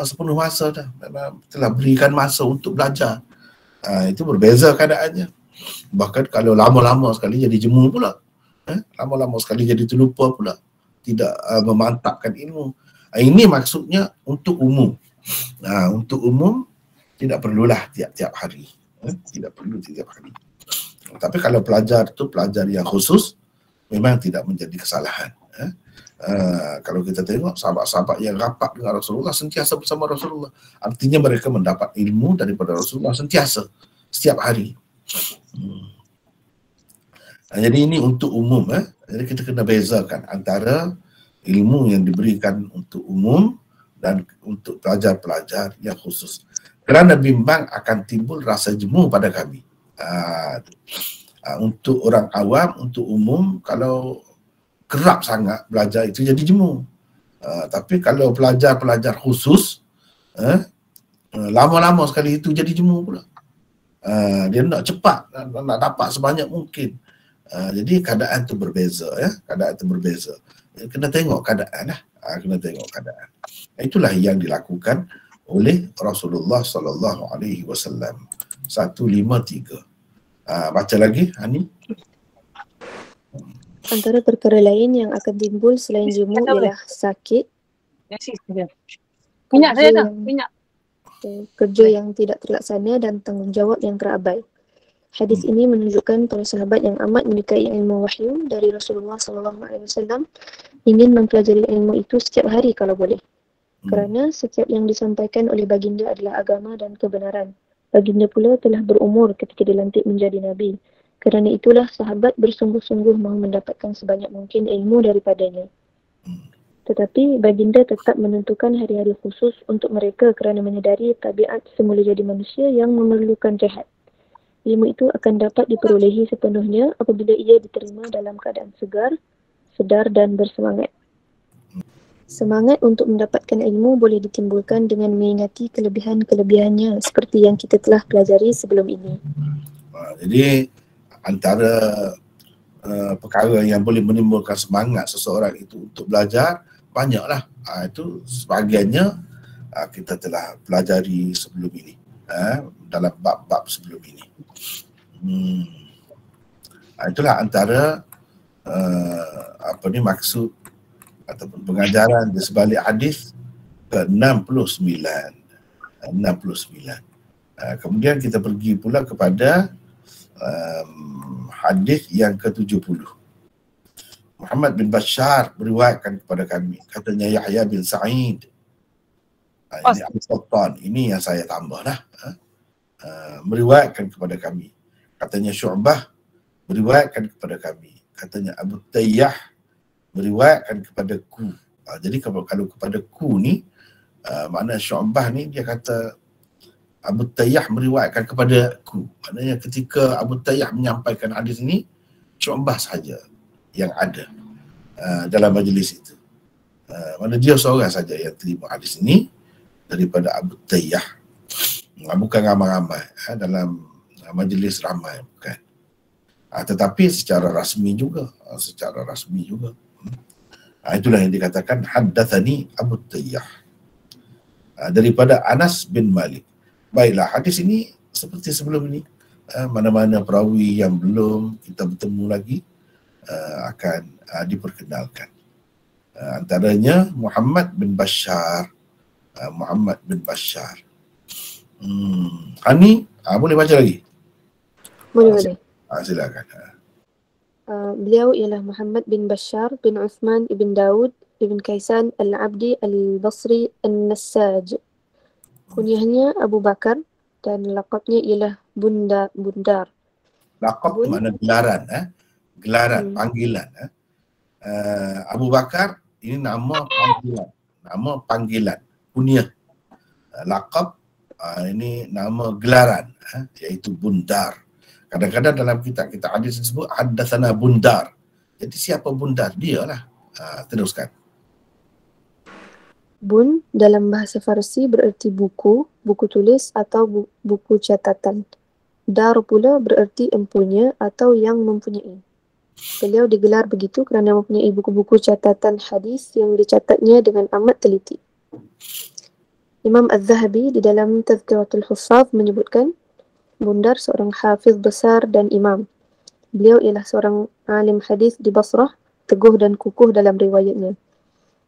sepenuh masa dah, memang telah berikan masa untuk belajar. Itu berbeza keadaannya. Bahkan kalau lama-lama sekali jadi jemu pula, lama-lama sekali jadi terlupa pula, tidak memantapkan ilmu. Ini maksudnya untuk umum. Untuk umum tidak perlulah tiap-tiap hari, tidak perlu tiap hari. Tapi kalau pelajar itu pelajar yang khusus, memang tidak menjadi kesalahan. Kalau kita tengok sahabat-sahabat yang rapat dengan Rasulullah, sentiasa bersama Rasulullah, artinya mereka mendapat ilmu daripada Rasulullah sentiasa, setiap hari. Jadi ini untuk umum. Jadi kita kena bezakan antara ilmu yang diberikan untuk umum dan untuk pelajar-pelajar yang khusus. Kerana bimbang akan timbul rasa jemu pada kami. Untuk orang awam, untuk umum, kalau kerap sangat belajar itu jadi jemu. Tapi kalau pelajar-pelajar khusus, lama-lama sekali itu jadi jemu pula. Dia nak cepat, nak dapat sebanyak mungkin. Jadi keadaan itu berbeza, keadaan itu berbeza. Kena tengok keadaan lah. Kena tengok keadaan. Itulah yang dilakukan oleh Rasulullah SAW. 153. Baca lagi, Hani. Antara perkara lain yang akan timbul selain jemu ialah sakit, kerja yang tidak terlaksana dan tanggungjawab yang terabai. Hadis ini menunjukkan para sahabat yang amat menyukai ilmu wahyu dari Rasulullah SAW ingin mempelajari ilmu itu setiap hari kalau boleh. Kerana setiap yang disampaikan oleh baginda adalah agama dan kebenaran. Baginda pula telah berumur ketika dilantik menjadi Nabi. Kerana itulah sahabat bersungguh-sungguh mahu mendapatkan sebanyak mungkin ilmu daripadanya. Tetapi baginda tetap menentukan hari-hari khusus untuk mereka kerana menyedari tabiat semula jadi manusia yang memerlukan rehat. Ilmu itu akan dapat diperolehi sepenuhnya apabila ia diterima dalam keadaan segar, sedar dan bersemangat. Semangat untuk mendapatkan ilmu boleh ditimbulkan dengan mengingati kelebihan-kelebihannya seperti yang kita telah pelajari sebelum ini. Jadi antara perkara yang boleh menimbulkan semangat seseorang itu untuk belajar banyaklah. Itu sebahagiannya kita telah pelajari sebelum ini, dalam bab-bab sebelum ini. Itulah antara maksud ataupun pengajaran di sebalik hadis ke-69. Kemudian kita pergi pula kepada hadis yang ke-70. Muhammad bin Bashar meriwayatkan kepada kami, katanya Yahya bin Sa'id. Ini Al-Qattan, ini yang saya tambah lah. Meriwayatkan kepada kami, katanya Syu'bah meriwayatkan kepada kami, katanya Abu Tayyah meriwayatkan kepadaku. Jadi kalau kepadaku ni, makna Syu'bah ni dia kata Abu Tayyah meriwayatkan kepadaku. Maknanya ketika Abu Tayyah menyampaikan hadis ini, Syu'bah saja yang ada dalam majlis itu. Mana dia seorang saja yang terima hadis ini daripada Abu Tayyah. Bukan ramai-ramai dalam majlis ramai, bukan. Tetapi secara rasmi juga, itulah yang dikatakan haddatsani Abu Tayyah daripada Anas bin Malik. Baiklah, hadis ini seperti sebelum ini, mana-mana perawi yang belum kita bertemu lagi akan diperkenalkan. Antaranya Muhammad bin Bashar. Hani, boleh baca lagi? Boleh. Silakan. Beliau ialah Muhammad bin Bashar bin Uthman ibn Daud ibn Kaisan al-Abdi al-Basri al-Nassaj. Kunyahnya Abu Bakar dan laqabnya ialah Bundar. Laqab makna gelaran, panggilan. Abu Bakar ini nama panggilan, kunyah. Laqab ini nama gelaran, iaitu Bundar. Kadang-kadang dalam kitab hadis disebut haddatsana Bundar. Jadi siapa Bundar? Dialah. Teruskan. Bun dalam bahasa Farsi bererti buku tulis atau buku catatan. Dar pula bererti empunya atau yang mempunyai. Beliau digelar begitu kerana mempunyai buku-buku catatan hadis yang dicatatnya dengan amat teliti. Imam Az-Zahabi di dalam Tazkiratul Huffaz menyebutkan Bundar seorang hafiz besar dan imam. Beliau ialah seorang alim hadis di Basrah, teguh dan kukuh dalam riwayatnya.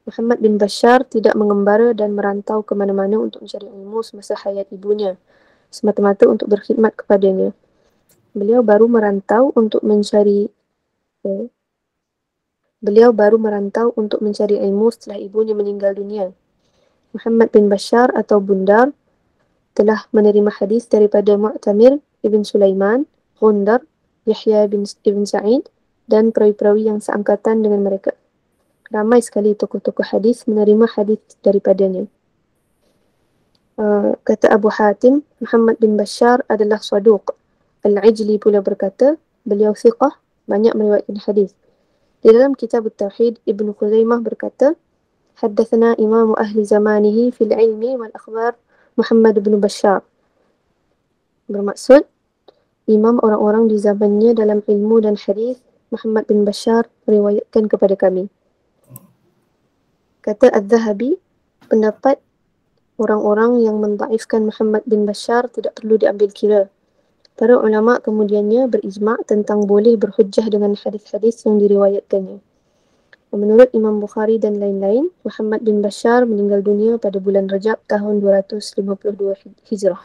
Muhammad bin Bashar tidak mengembara dan merantau ke mana-mana untuk mencari ilmu semasa hayat ibunya, semata-mata untuk berkhidmat kepadanya. Beliau baru merantau untuk mencari ilmu setelah ibunya meninggal dunia. Muhammad bin Bashar atau Bundar telah menerima hadis daripada Mu'tamir ibn Sulaiman, Gundar, Yahya ibn Sa'id dan perawi-perawi yang seangkatan dengan mereka. Ramai sekali tokoh-tokoh hadis menerima hadis daripadanya. Kata Abu Hatim, Muhammad bin Bashar adalah saduq. Al-Ijli pula berkata, beliau thiqah, banyak meriwayatkan hadis. Di dalam kitab Tauhid, Ibn Khuzaimah berkata, haddatsana imamu ahli zamanihi fil ilmi wal akhbar Muhammad bin Bashar. Bermaksud, imam orang-orang di zamannya dalam ilmu dan hadis, Muhammad bin Bashar meriwayatkan kepada kami. Kata Az-Zahabi, pendapat orang-orang yang mendhaifkan Muhammad bin Bashar tidak perlu diambil kira. Para ulama kemudiannya berijma' tentang boleh berhujjah dengan hadis-hadis yang diriwayatkannya. Menurut Imam Bukhari dan lain-lain, Muhammad bin Bashar meninggal dunia pada bulan Rajab tahun 252 Hijrah.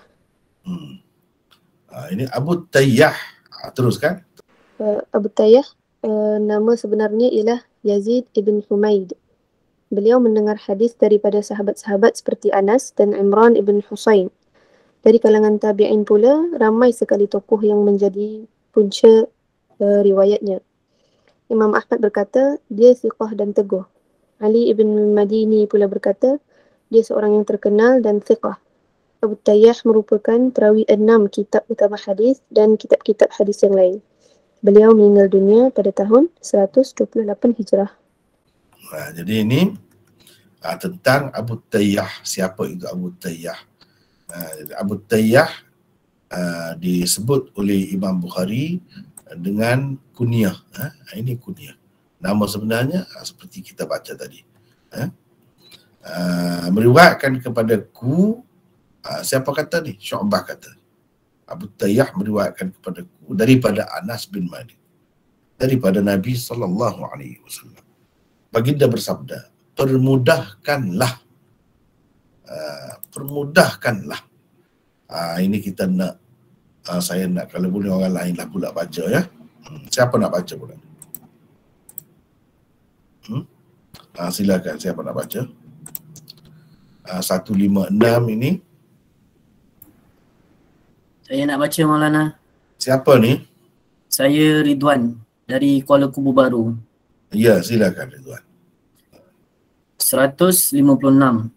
Ini Abu Tayyah. Teruskan. Abu Tayyah, nama sebenarnya ialah Yazid ibn Humaid. Beliau mendengar hadis daripada sahabat-sahabat seperti Anas dan Imran ibn Husain. Dari kalangan tabi'in pula, ramai sekali tokoh yang menjadi punca riwayatnya. Imam Ahmad berkata, dia thiqah dan teguh. Ali ibn Madini pula berkata, dia seorang yang terkenal dan thiqah. Abu Tayyah merupakan perawi 6 kitab utama hadis dan kitab-kitab hadis yang lain. Beliau meninggal dunia pada tahun 128 Hijrah. Jadi ini tentang Abu Tayyah. Siapa itu Abu Tayyah? Abu Tayyah disebut oleh Imam Bukhari dengan kunyah. Ini kunyah. Nama sebenarnya seperti kita baca tadi. Meriwayatkan kepadaku, siapa kata ni? Syu'bah kata. Abu Tayyah meriwayatkan kepadaku daripada Anas bin Malik, daripada Nabi SAW. Baginda bersabda, permudahkanlah. Permudahkanlah. Ini kita nak, saya nak, kalau boleh orang lain lah pula baca ya. Siapa nak baca pula? Silakan, siapa nak baca? 156 ini. Saya nak baca, Maulana. Siapa ni? Saya Ridwan dari Kuala Kubu Baru. Ya, silakan Ridwan. 156.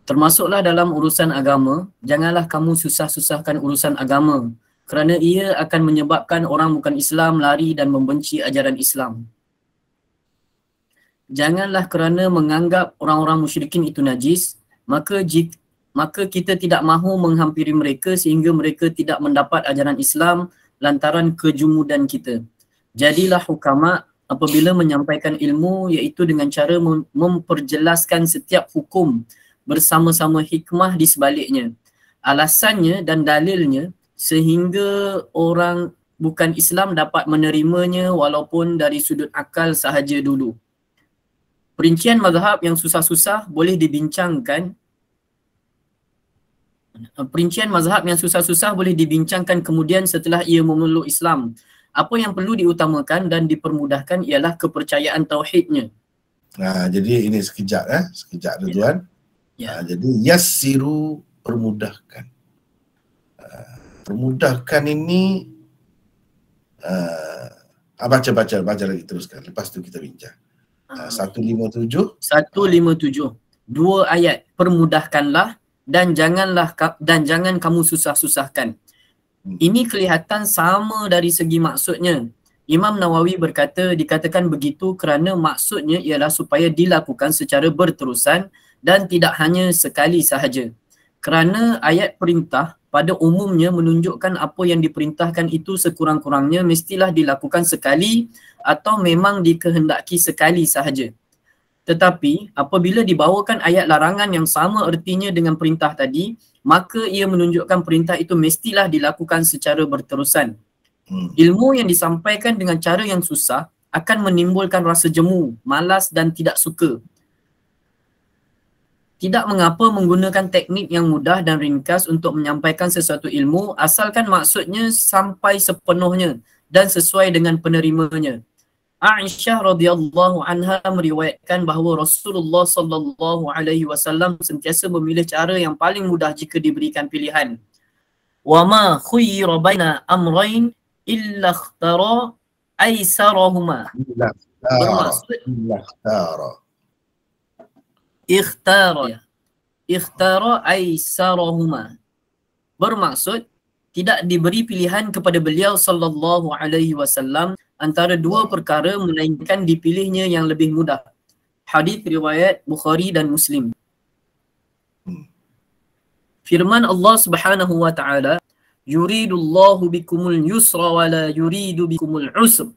Termasuklah dalam urusan agama, janganlah kamu susah-susahkan urusan agama, kerana ia akan menyebabkan orang bukan Islam lari dan membenci ajaran Islam. Janganlah kerana menganggap orang-orang musyrikin itu najis, maka kita tidak mahu menghampiri mereka sehingga mereka tidak mendapat ajaran Islam lantaran kejumudan kita. Jadilah hukama apabila menyampaikan ilmu, iaitu dengan cara memperjelaskan setiap hukum bersama-sama hikmah di sebaliknya, alasannya dan dalilnya, sehingga orang bukan Islam dapat menerimanya walaupun dari sudut akal sahaja dulu. Perincian mazhab yang susah-susah boleh dibincangkan. Perincian mazhab yang susah-susah boleh dibincangkan kemudian setelah ia memeluk Islam. Apa yang perlu diutamakan dan dipermudahkan ialah kepercayaan tauhidnya. Jadi ini sekejap sekejap Ridwan. Jadi yassiru, permudahkan. Permudahkan ini baca lagi teruskan. Lepas tu kita bincang. 157. 157. Dua ayat, permudahkanlah dan jangan kamu susah-susahkan. Ini kelihatan sama dari segi maksudnya. Imam Nawawi berkata, dikatakan begitu kerana maksudnya ialah supaya dilakukan secara berterusan dan tidak hanya sekali sahaja. Kerana ayat perintah pada umumnya menunjukkan apa yang diperintahkan itu sekurang-kurangnya mestilah dilakukan sekali atau memang dikehendaki sekali sahaja. Tetapi apabila dibawakan ayat larangan yang sama ertinya dengan perintah tadi, maka ia menunjukkan perintah itu mestilah dilakukan secara berterusan. Ilmu yang disampaikan dengan cara yang susah akan menimbulkan rasa jemu, malas dan tidak suka. Tidak mengapa menggunakan teknik yang mudah dan ringkas untuk menyampaikan sesuatu ilmu, asalkan maksudnya sampai sepenuhnya dan sesuai dengan penerimanya. Aisyah radhiyallahu anha meriwayatkan bahawa Rasulullah sallallahu alaihi wasallam sentiasa memilih cara yang paling mudah jika diberikan pilihan. Wa ma khuyira baina amrayn illa ikhtara aisarahuma. Bermaksud ikhtara aisarahuma. Bermaksud tidak diberi pilihan kepada beliau sallallahu alaihi wasallam antara dua perkara melainkan dipilihnya yang lebih mudah. Hadis riwayat Bukhari dan Muslim. Firman Allah Subhanahu wa taala, yuridullahu bikumul yusra wa la yuridu bikumul usr.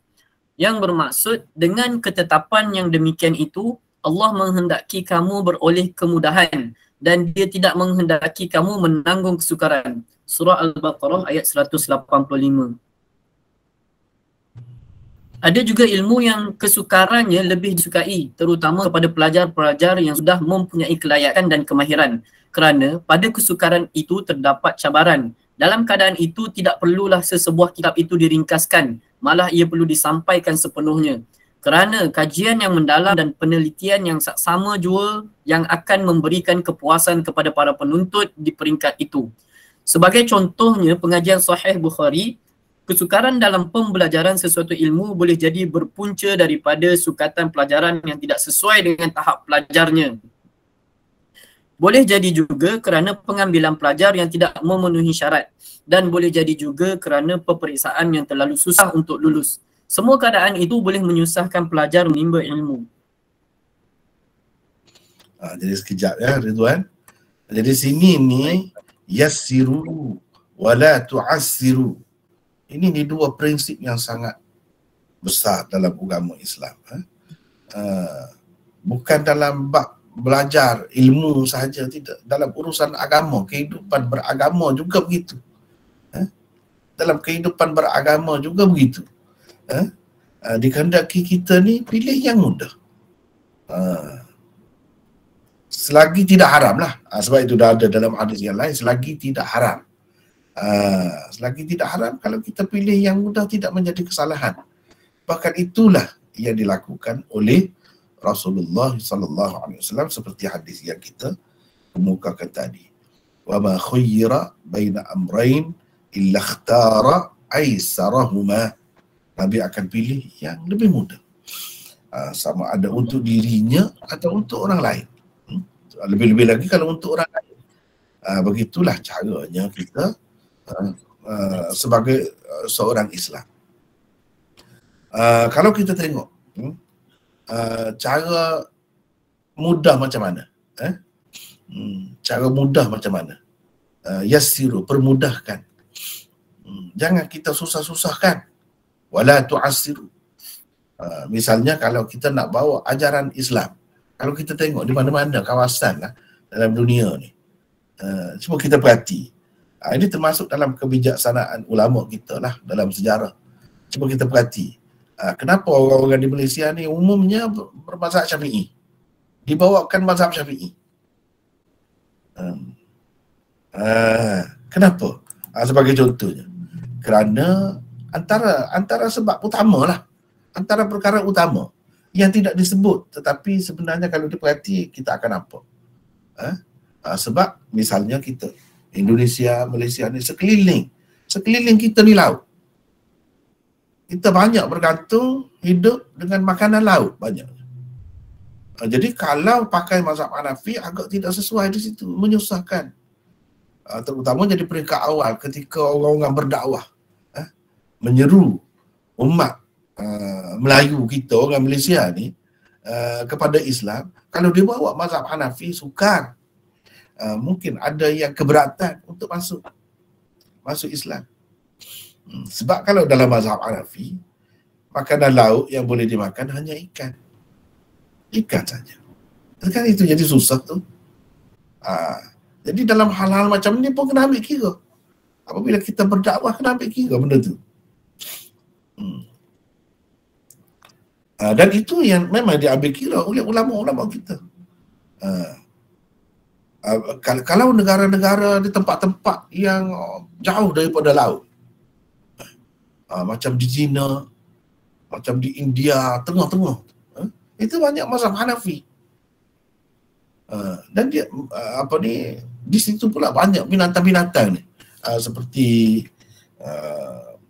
Yang bermaksud dengan ketetapan yang demikian itu Allah menghendaki kamu beroleh kemudahan dan dia tidak menghendaki kamu menanggung kesukaran. Surah Al-Baqarah ayat 185. Ada juga ilmu yang kesukarannya lebih disukai, terutama kepada pelajar-pelajar yang sudah mempunyai kelayakan dan kemahiran. Kerana pada kesukaran itu terdapat cabaran. Dalam keadaan itu tidak perlulah sesebuah kitab itu diringkaskan, malah ia perlu disampaikan sepenuhnya. Kerana kajian yang mendalam dan penelitian yang saksama jua yang akan memberikan kepuasan kepada para penuntut di peringkat itu. Sebagai contohnya, pengajian Sahih Bukhari, kesukaran dalam pembelajaran sesuatu ilmu boleh jadi berpunca daripada sukatan pelajaran yang tidak sesuai dengan tahap pelajarnya. Boleh jadi juga kerana pengambilan pelajar yang tidak memenuhi syarat, dan boleh jadi juga kerana peperiksaan yang terlalu susah untuk lulus. Semua keadaan itu boleh menyusahkan pelajar menimba ilmu. Jadi sekejap ya Ridwan. Jadi sini ni yassiru wala tu'assiru. Ini ni dua prinsip yang sangat besar dalam agama Islam. Bukan dalam bab belajar ilmu sahaja, tidak. Dalam urusan agama, kehidupan beragama juga begitu. Dalam kehidupan beragama juga begitu. Dikehendaki kita ni pilih yang mudah. Selagi tidak haram lah. Sebab itu dah ada dalam hadis yang lain, selagi tidak haram. Selagi tidak haram, kalau kita pilih yang mudah tidak menjadi kesalahan. Bahkan itulah yang dilakukan oleh Rasulullah SAW seperti hadis yang kita kemukakan tadi. Wa ma khuyyira baina amrayn illa ikhtara aisarahuma. Nabi akan pilih yang lebih mudah. Sama ada untuk dirinya atau untuk orang lain. Lebih-lebih lagi kalau untuk orang lain. Begitulah caranya kita sebagai seorang Islam. Kalau kita tengok cara mudah macam mana? Cara mudah macam mana? Yassiru, permudahkan. Jangan kita susah-susahkan. Wala tu'assiru. Misalnya kalau kita nak bawa ajaran Islam, kalau kita tengok di mana-mana kawasan lah dalam dunia ni, cuba kita perhati. Ini termasuk dalam kebijaksanaan ulama kita lah dalam sejarah. Cuba kita perhati. Kenapa orang-orang di Malaysia ni umumnya bermazhab Syafi'i? Dibawakan mazhab Syafi'i. Kenapa? Sebagai contohnya. Kerana antara sebab utama lah. Antara perkara utama yang tidak disebut, tetapi sebenarnya kalau diperhati kita akan nampak. Sebab misalnya kita Indonesia, Malaysia ni sekeliling kita ni laut. Kita banyak bergantung hidup dengan makanan laut banyak. Jadi kalau pakai mazhab Hanafi agak tidak sesuai di situ, menyusahkan. Terutama jadi peringkat awal ketika orang-orang berdakwah, menyeru umat Melayu kita, orang Malaysia ni kepada Islam. Kalau dia bawa mazhab Hanafi, sukar. Mungkin ada yang keberatan untuk masuk Islam. Sebab kalau dalam mazhab Hanafi, makanan laut yang boleh dimakan hanya ikan. Ikan saja. Kan itu jadi susah tu. Jadi dalam hal-hal macam ni pun kena ambil kira. Apabila kita berdakwah, kena ambil kira benda tu. Dan itu yang memang diambil kira oleh ulama-ulama kita. Kalau negara-negara di tempat-tempat yang jauh daripada laut, macam di China, macam di India, tengah-tengah, itu banyak mazhab Hanafi. Dan dia di situ pula banyak binatang-binatang ni, seperti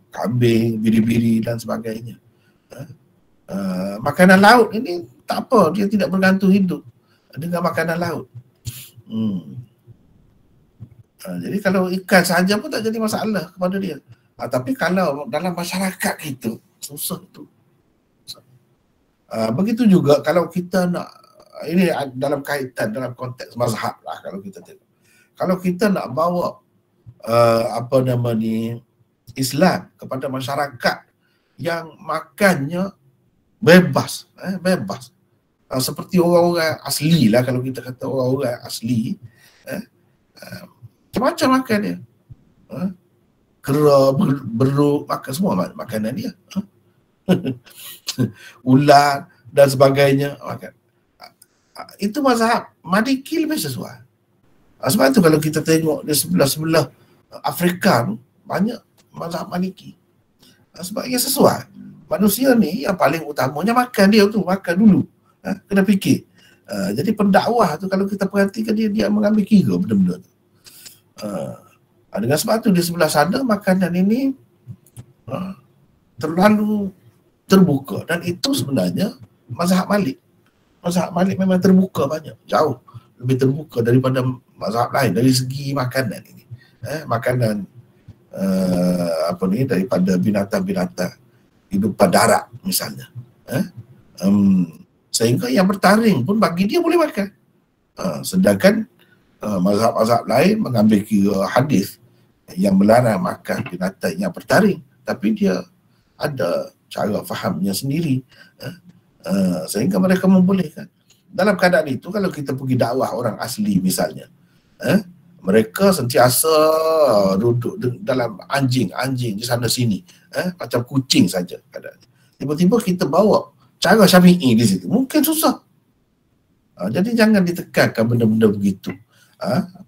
kambing, biri-biri dan sebagainya. Makanan laut ini tak apa, dia tidak bergantung hidup dengan makanan laut. Jadi kalau ikan saja pun tak jadi masalah kepada dia. Tapi kalau dalam masyarakat kita, susah tu. Begitu juga kalau kita nak, ini dalam kaitan dalam konteks mazhab lah kalau kita tengok. Kalau kita nak bawa Islam kepada masyarakat yang makannya bebas, seperti orang-orang asli lah, kalau kita kata orang-orang asli, macam-macam makan dia, kera, beruk, makan semua makanan dia, ulat dan sebagainya makan. Itu mazhab Maliki lebih sesuai. Sebab itu kalau kita tengok di sebelah-sebelah Afrika banyak mazhab Maliki. Sebab ia sesuai. Manusia ni yang paling utamanya makan dia tu, makan dulu. Kena fikir. Jadi pendakwah tu kalau kita perhatikan dia mengambil kira benda-benda tu. Dengan sebab tu di sebelah sana makanan ini terlalu terbuka, dan itu sebenarnya mazhab Malik. Mazhab Malik memang terbuka banyak, jauh lebih terbuka daripada mazhab lain dari segi makanan ini. Makanan daripada binatang-binatang hidupan darat misalnya. Sehingga yang bertaring pun bagi dia boleh makan. Sedangkan mazhab-mazhab lain mengambil kira hadis yang melarang makan binatang yang bertaring, tapi dia ada cara fahamnya sendiri, sehingga mereka membolehkan. Dalam keadaan itu, kalau kita pergi dakwah orang asli misalnya, mereka sentiasa duduk dalam anjing di sana sini, macam kucing saja keadaannya. Tiba-tiba kita bawa cara Syafi'i di situ, mungkin susah. Jadi jangan ditekankan benda-benda begitu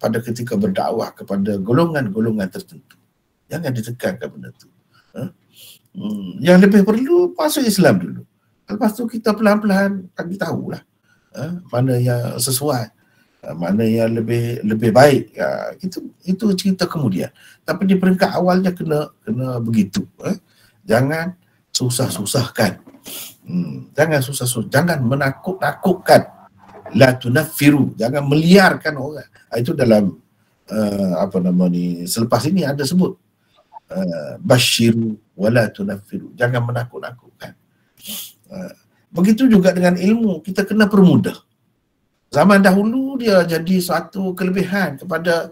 pada ketika berdakwah kepada golongan-golongan tertentu. Jangan ditekankan benda itu. Yang lebih perlu masuk Islam dulu. Lepas tu kita pelan-pelan kami tahulah mana yang sesuai, mana yang lebih baik. Itu cerita kemudian. Tapi di peringkat awalnya kena begitu. Jangan susah-susahkan. Jangan susah-susah. Jangan menakut-nakutkan. La tunaffiru, jangan meliarkan orang. Itu dalam selepas ini ada sebut basyiru wala tunaffiru, jangan menakut-nakutkan. Begitu juga dengan ilmu, kita kena permudah. Zaman dahulu dia jadi suatu kelebihan kepada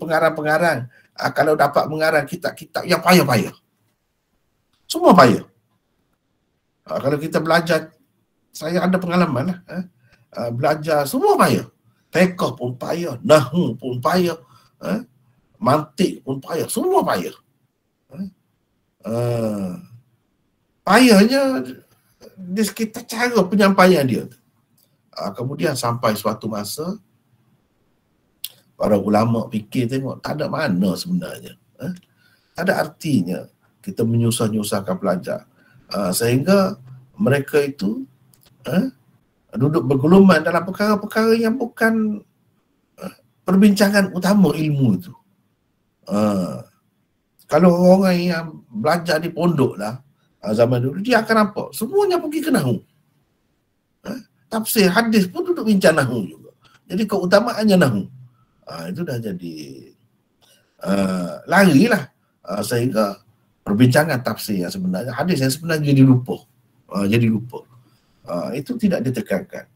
pengarang-pengarang. Kalau dapat mengarang kitab-kitab yang payah-payah, semua payah. Kalau kita belajar, saya ada pengalaman lah, belajar semua payah. Fiqh pun payah, nahwu pun payah, mantik pun payah, semua payah. Payahnya di sekitar cara penyampaian dia. Kemudian sampai suatu masa para ulama fikir tengok tak ada mana sebenarnya, tak ada artinya kita menyusah-nyusahkan pelajar, sehingga mereka itu duduk bergeluman dalam perkara-perkara yang bukan perbincangan utama ilmu itu. Kalau orang yang belajar di pondok lah zaman dulu, dia akan apa? Semuanya pergi ke nahwu. Tafsir hadis pun duduk bincang nahwu juga. Jadi keutamaannya nahwu. Itu dah jadi larilah, sehingga perbincangan tafsir yang sebenarnya, hadis yang sebenarnya jadi lupa. Itu tidak ditekankan.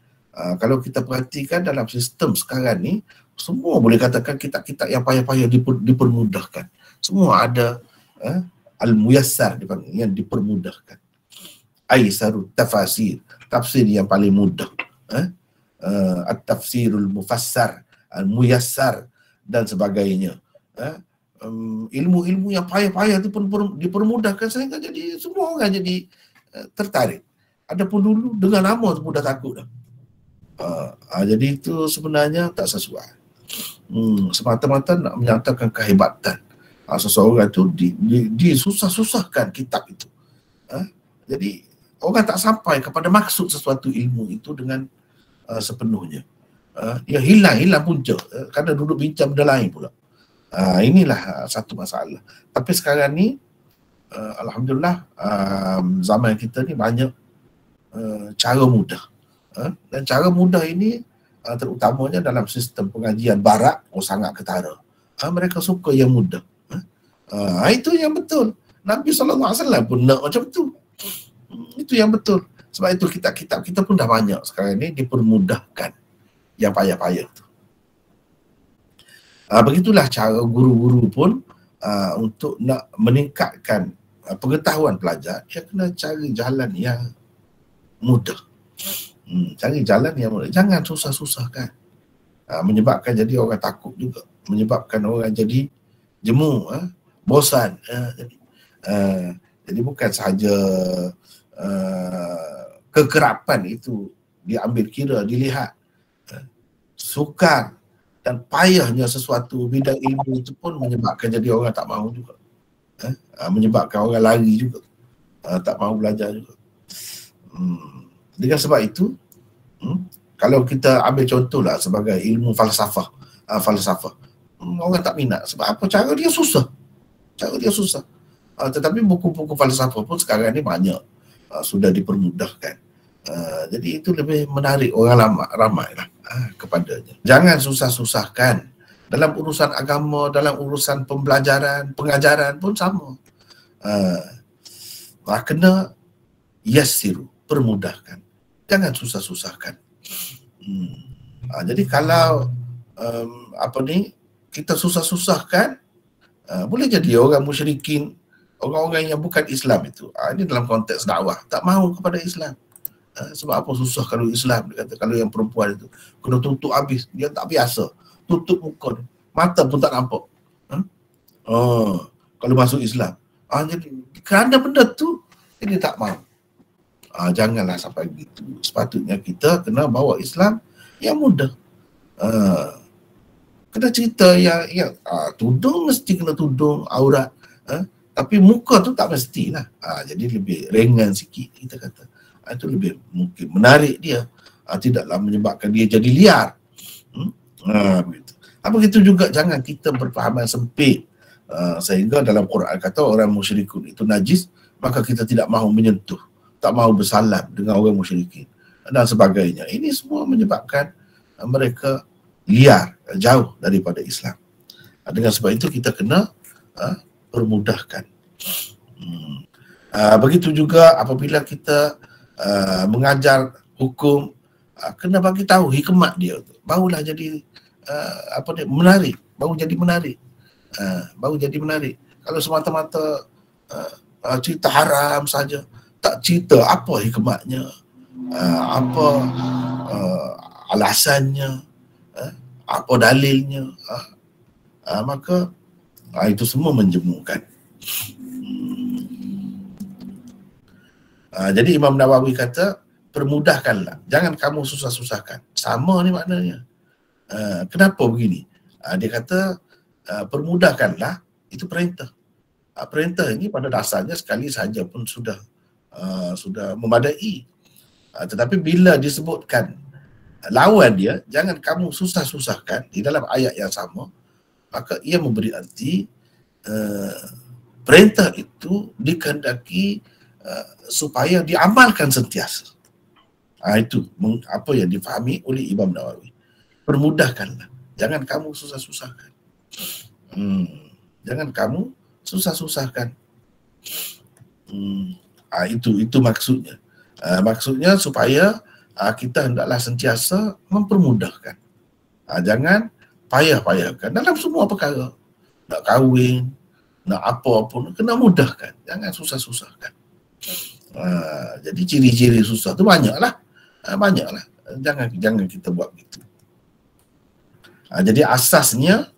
Kalau kita perhatikan dalam sistem sekarang ni, semua boleh katakan kitab-kitab yang payah-payah dipermudahkan. Semua ada al-muyassar yang dipermudahkan. Aisarut tafasir, tafsir yang paling mudah. At-tafsirul mufassar, al-muyassar dan sebagainya. Ilmu-ilmu yang payah-payah itu pun dipermudahkan, sehingga jadi semua orang jadi tertarik. Adapun dulu dengan nama tu pun dah takut dah. Jadi itu sebenarnya tak sesuai. Semata-mata nak menyatakan kehebatan seseorang tu disusah-susahkan kitab itu. Jadi orang tak sampai kepada maksud sesuatu ilmu itu dengan sepenuhnya. Dia hilang punca kerana duduk bincang benda lain pula. Inilah satu masalah. Tapi sekarang ni alhamdulillah, zaman kita ni banyak cara mudah, dan cara mudah ini terutamanya dalam sistem pengajian barat sangat ketara. Mereka suka yang mudah. Itu yang betul. Nabi SAW pun nak macam tu. Itu yang betul. Sebab itu kitab-kitab kita pun dah banyak sekarang ni dipermudahkan yang payah-payah tu. Begitulah cara guru-guru pun untuk nak meningkatkan pengetahuan pelajar, dia kena cari jalan yang mudah. Cari jalan yang mudah. Jangan susah-susahkan. Menyebabkan jadi orang takut juga. Menyebabkan orang jadi jemu, bosan. Jadi bukan sahaja kekerapan itu diambil kira, dilihat. Sukar dan payahnya sesuatu bidang ilmu itu pun menyebabkan jadi orang tak mahu juga. Menyebabkan orang lari juga. Tak mahu belajar juga. Dengan sebab itu, kalau kita ambil contohlah sebagai ilmu falsafah, orang tak minat. Sebab apa? Cara dia susah. Tetapi buku-buku falsafah pun sekarang ni banyak sudah dipermudahkan. Jadi itu lebih menarik orang ramai lah kepadanya. Jangan susah-susahkan. Dalam urusan agama, dalam urusan pembelajaran, pengajaran pun sama. Kena yassiru, permudahkan. Jangan susah-susahkan. Jadi kalau kita susah-susahkan, boleh jadi orang musyrikin, orang-orang yang bukan Islam itu, ini dalam konteks dakwah, tak mahu kepada Islam. Sebab apa susah kalau Islam? Dia kata kalau yang perempuan itu kena tutup habis, dia tak biasa, tutup muka, mata pun tak nampak. Kalau masuk Islam, jadi kerana benda tu dia tak mahu. Janganlah sampai begitu. Sepatutnya kita kena bawa Islam yang mudah. Kena cerita yang tudung mesti kena tudung aurat, tapi muka tu tak mestilah. Jadi lebih ringan sikit kita kata. Itu lebih mungkin menarik dia, tidaklah menyebabkan dia jadi liar. Begitu. Begitu juga jangan kita berfahaman sempit, sehingga dalam Quran kata orang musyrikun itu najis, maka kita tidak mahu menyentuh, tak mahu bersalam dengan orang musyrikin dan sebagainya. Ini semua menyebabkan mereka liar, jauh daripada Islam. Dengan sebab itu kita kena permudahkan. Begitu juga apabila kita mengajar hukum, kena bagi tahu hikmat dia, barulah jadi menarik, baru jadi menarik. Kalau semata-mata cerita haram saja, tak cerita apa hikmatnya, apa alasannya, apa dalilnya, maka itu semua menjemukan. Jadi Imam Nawawi kata, permudahkanlah, jangan kamu susah-susahkan. Sama ni maknanya. Kenapa begini? Dia kata, permudahkanlah, itu perintah. Perintah ini pada dasarnya sekali saja pun sudah memadai. Tetapi bila disebutkan lawan dia, jangan kamu susah-susahkan di dalam ayat yang sama, maka ia memberi arti perintah itu dikehendaki supaya diamalkan sentiasa. Itu apa yang difahami oleh Imam Nawawi. Permudahkanlah, jangan kamu susah-susahkan. Jangan kamu susah-susahkan. Itu maksudnya. Maksudnya supaya kita hendaklah sentiasa mempermudahkan. Jangan payah-payahkan dalam semua perkara. Nak kahwin, nak apa pun, kena mudahkan. Jangan susah-susahkan. Jadi ciri-ciri susah tu banyaklah. Jangan kita buat gitu. Jadi asasnya,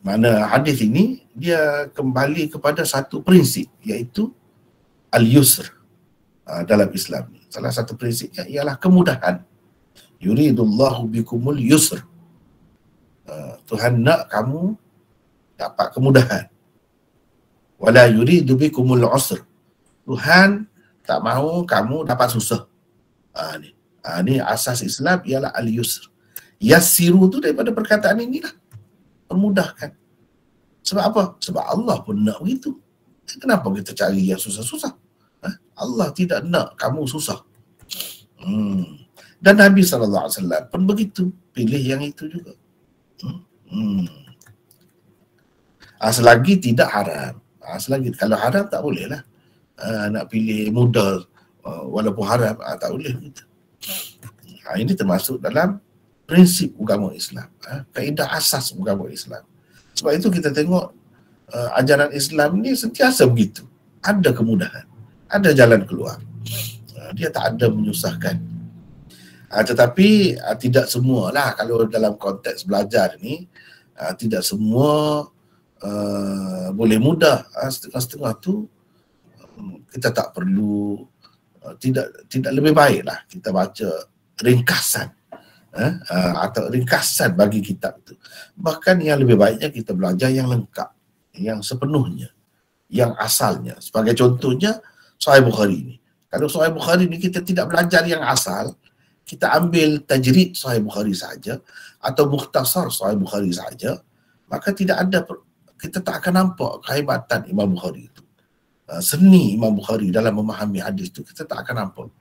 mana hadis ini dia kembali kepada satu prinsip, iaitu al-yusr dalam Islam. Salah satu prinsipnya ialah kemudahan. Yuridullahu bikumul yusr. Tuhan nak kamu dapat kemudahan. Wala yuridu bikumul usr. Tuhan tak mahu kamu dapat susah. Ni asas Islam ialah al-yusr. Yassiru tu daripada perkataan inilah, permudahkan. Sebab apa? Sebab Allah pun nak begitu. Kenapa kita cari yang susah-susah? Allah tidak nak kamu susah. Dan Nabi SAW pun begitu, pilih yang itu juga. Selagi tidak haram. Selagi kalau haram tak boleh lah. Nak pilih mudah walaupun haram, tak boleh gitu. Ini termasuk dalam prinsip agama Islam, kaedah asas agama Islam. Sebab itu kita tengok ajaran Islam ni sentiasa begitu. Ada kemudahan, ada jalan keluar. Dia tak ada menyusahkan. Tetapi tidak semualah, kalau dalam konteks belajar ni, tidak semua boleh mudah. Setengah-setengah tu kita tak perlu, tidak lebih baiklah kita baca ringkasan atau ringkasan bagi kitab itu. Bahkan yang lebih baiknya kita belajar yang lengkap, yang sepenuhnya, yang asalnya. Sebagai contohnya Sahih Bukhari ini. Kalau Sahih Bukhari ini kita tidak belajar yang asal, kita ambil tajrid Sahih Bukhari saja atau mukhtasar Sahih Bukhari saja, maka kita tak akan nampak kehebatan Imam Bukhari itu. Seni Imam Bukhari dalam memahami hadis itu kita tak akan nampak.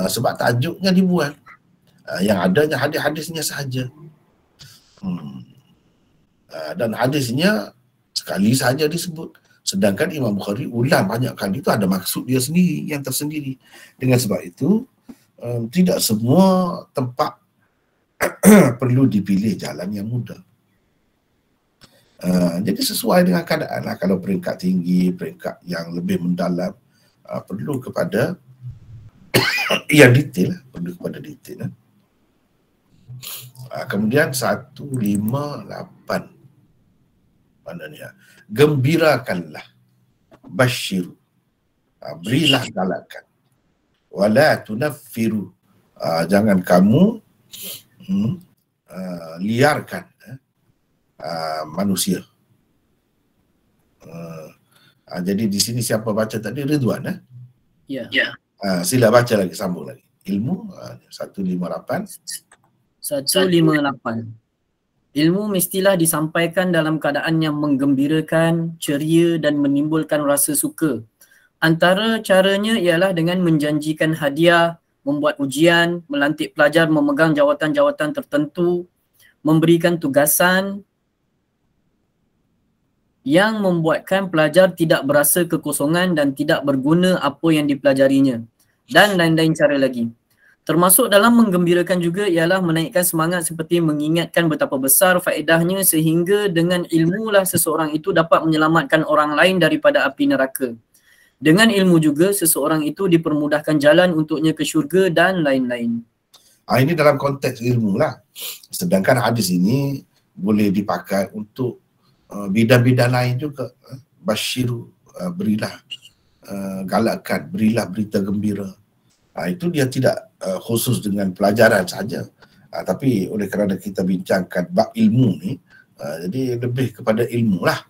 Sebab tajuknya dibuat. Yang adanya hadis-hadisnya sahaja. Dan hadisnya sekali saja disebut. Sedangkan Imam Bukhari ulang banyak kali, itu ada maksud dia sendiri, yang tersendiri. Dengan sebab itu, tidak semua tempat perlu dipilih jalan yang mudah. Jadi sesuai dengan keadaan lah. Kalau peringkat tinggi, peringkat yang lebih mendalam, perlu kepada yang detail lah. Perlu kepada detail lah. Kemudian 158 mana ni? Gembirakanlah, basyiru, berilah galakan, wala tunaffiru, jangan kamu liarkan manusia. Jadi di sini siapa baca tadi? Ridwan. Ya. Sila baca lagi, sambung lagi. Ilmu 158. 158. Ilmu mestilah disampaikan dalam keadaan yang menggembirakan, ceria dan menimbulkan rasa suka. Antara caranya ialah dengan menjanjikan hadiah, membuat ujian, melantik pelajar memegang jawatan-jawatan tertentu, memberikan tugasan yang membuatkan pelajar tidak berasa kekosongan dan tidak berguna apa yang dipelajarinya, dan lain-lain cara lagi. Termasuk dalam menggembirakan juga ialah menaikkan semangat seperti mengingatkan betapa besar faedahnya sehingga dengan ilmulah seseorang itu dapat menyelamatkan orang lain daripada api neraka. Dengan ilmu juga seseorang itu dipermudahkan jalan untuknya ke syurga dan lain-lain. Ini dalam konteks ilmu lah. Sedangkan hadis ini boleh dipakai untuk bidang-bidang lain juga. Basyiru, berilah galakan, berilah berita gembira. Itu dia tidak khusus dengan pelajaran saja. Tapi oleh kerana kita bincangkan bab ilmu ni, jadi lebih kepada ilmu lah.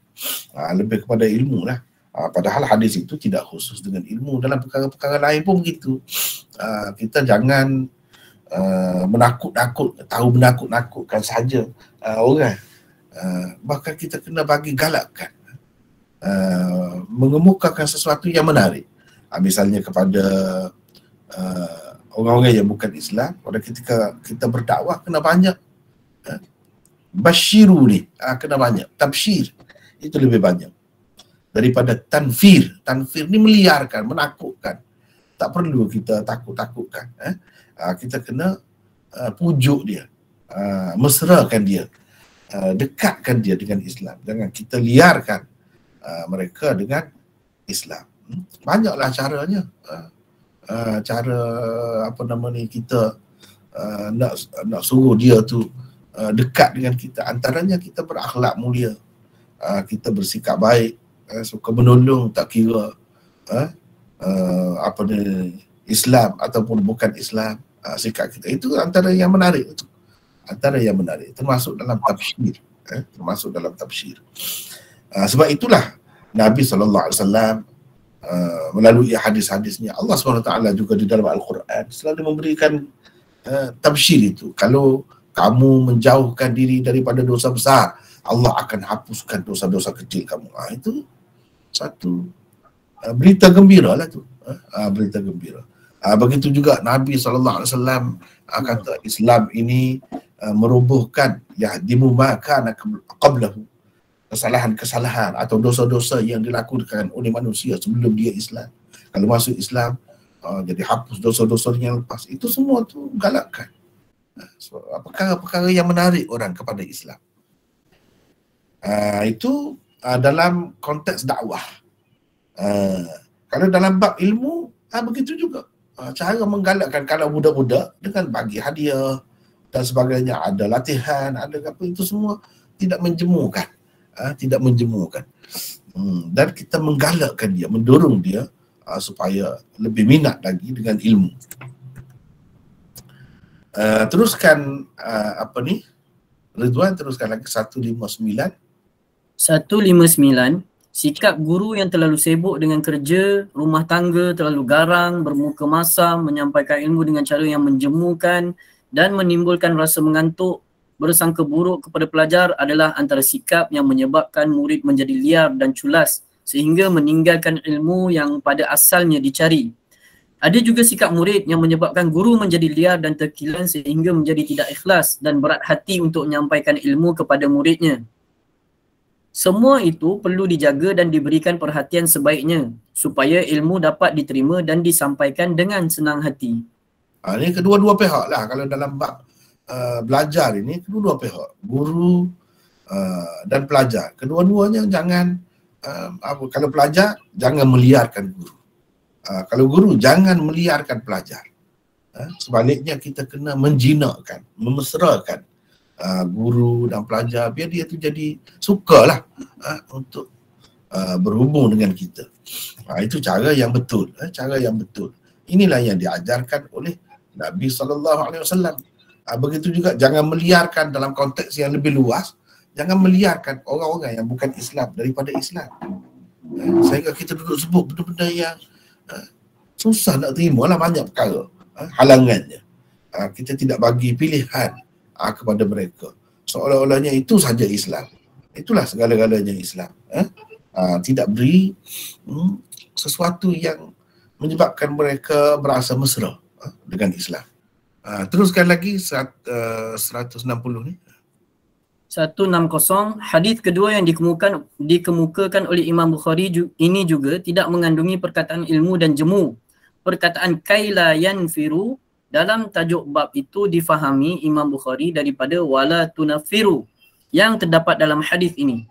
Lebih kepada ilmu lah. Padahal hadis itu tidak khusus dengan ilmu. Dalam perkara-perkara lain pun begitu. Kita jangan menakut-nakutkan saja orang. Bahkan kita kena bagi galakan, mengemukakan sesuatu yang menarik. Misalnya kepada orang-orang yang bukan Islam, pada ketika kita berdakwah kena banyak basyiru ni, kena banyak tabsyir, itu lebih banyak daripada tanfir. Tanfir ni meliarkan, menakutkan. Tak perlu kita takut-takutkan. Kita kena pujuk dia, mesrakan dia, dekatkan dia dengan Islam. Jangan kita liarkan mereka dengan Islam. Banyaklah caranya. Cara kita nak suruh dia tu dekat dengan kita. Antaranya kita berakhlak mulia, kita bersikap baik, suka menolong, tak kira Islam ataupun bukan Islam. Sikap kita itu antara yang menarik, termasuk dalam tabsyir. Sebab itulah Nabi SAW melalui hadis-hadisnya, Allah SWT juga di dalam Al-Quran selalu memberikan tabsyir itu. Kalau kamu menjauhkan diri daripada dosa besar, Allah akan hapuskan dosa-dosa kecil kamu. Itu satu berita gembira lah tu. Berita gembira. Begitu juga Nabi SAW kata Islam ini merobohkan yahdimu ma kana qablahu, kesalahan-kesalahan atau dosa-dosa yang dilakukan oleh manusia sebelum dia Islam. Kalau masuk Islam, jadi hapus dosa-dosa yang lepas. Itu semua tu galakkan. Perkara-perkara yang menarik orang kepada Islam. Itu dalam konteks dakwah. Kalau dalam bab ilmu, begitu juga. Cara menggalakkan kalau budak-budak dengan bagi hadiah dan sebagainya, ada latihan, ada apa, itu semua tidak menjemukan. Dan kita menggalakkan dia, mendorong dia supaya lebih minat lagi dengan ilmu. Teruskan Ridwan, teruskan lagi 159. 159. Sikap guru yang terlalu sibuk dengan kerja, rumah tangga, terlalu garang, bermuka masam, menyampaikan ilmu dengan cara yang menjemukan dan menimbulkan rasa mengantuk, bersangka buruk kepada pelajar adalah antara sikap yang menyebabkan murid menjadi liar dan culas sehingga meninggalkan ilmu yang pada asalnya dicari. Ada juga sikap murid yang menyebabkan guru menjadi liar dan terkilan sehingga menjadi tidak ikhlas dan berat hati untuk menyampaikan ilmu kepada muridnya. Semua itu perlu dijaga dan diberikan perhatian sebaiknya supaya ilmu dapat diterima dan disampaikan dengan senang hati. Ini kedua-dua pihak lah kalau dalam bab belajar ini, kedua-dua pihak, guru dan pelajar. Kedua-duanya jangan kalau pelajar jangan meliarkan guru. Kalau guru jangan meliarkan pelajar. Sebaliknya kita kena menjinakkan, memesrakan guru dan pelajar biar dia tu jadi sukalah untuk berhubung dengan kita. Itu cara yang betul, cara yang betul. Inilah yang diajarkan oleh Nabi SAW. Begitu juga jangan meliarkan dalam konteks yang lebih luas, jangan meliarkan orang-orang yang bukan Islam daripada Islam. Sehingga kita duduk sebut benda-benda yang susah nak terima lah, banyak perkara halangannya. Kita tidak bagi pilihan kepada mereka. Seolah-olahnya itu saja Islam. Itulah segala-galanya Islam. Tidak beri sesuatu yang menyebabkan mereka berasa mesra dengan Islam. Teruskan lagi 160 ni. 160, hadis kedua yang dikemukakan oleh Imam Bukhari ini juga tidak mengandungi perkataan ilmu dan jemu. Perkataan kaila yanfiru dalam tajuk bab itu difahami Imam Bukhari daripada wala tunafiru yang terdapat dalam hadis ini.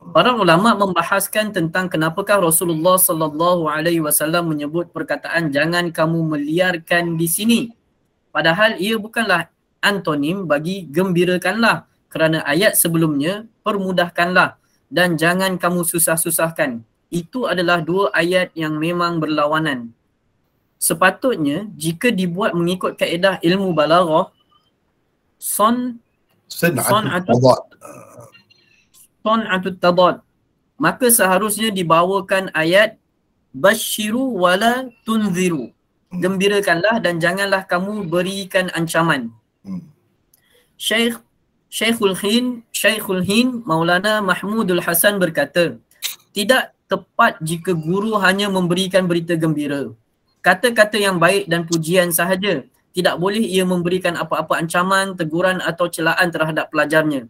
Para ulama membahaskan tentang kenapakah Rasulullah sallallahu alaihi wasallam menyebut perkataan jangan kamu meliarkan di sini. Padahal ia bukanlah antonim bagi gembirakanlah, kerana ayat sebelumnya permudahkanlah dan jangan kamu susah-susahkan. Itu adalah dua ayat yang memang berlawanan. Sepatutnya jika dibuat mengikut kaedah ilmu balaghah, son'atut tadad, maka seharusnya dibawakan ayat basyiru wala tunziru, gembirakanlah dan janganlah kamu berikan ancaman. Syekhul Hind Maulana Mahmudul Hasan berkata, tidak tepat jika guru hanya memberikan berita gembira, kata-kata yang baik dan pujian sahaja. Tidak boleh ia memberikan apa-apa ancaman, teguran atau celaan terhadap pelajarnya.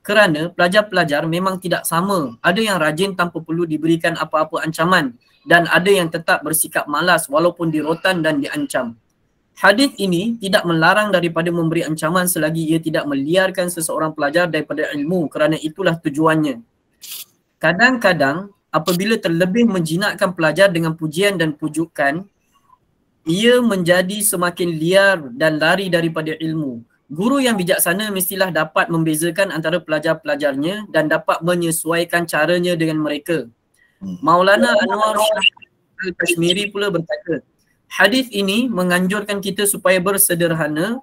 Kerana pelajar-pelajar memang tidak sama. Ada yang rajin tanpa perlu diberikan apa-apa ancaman dan ada yang tetap bersikap malas walaupun dirotan dan diancam. Hadis ini tidak melarang daripada memberi ancaman selagi ia tidak meliarkan seseorang pelajar daripada ilmu, kerana itulah tujuannya. Kadang-kadang apabila terlebih menjinakkan pelajar dengan pujian dan pujukan, ia menjadi semakin liar dan lari daripada ilmu. Guru yang bijaksana mestilah dapat membezakan antara pelajar-pelajarnya dan dapat menyesuaikan caranya dengan mereka. Maulana Anwar Shah Al-Kashmiri pula berkata, hadis ini menganjurkan kita supaya bersederhana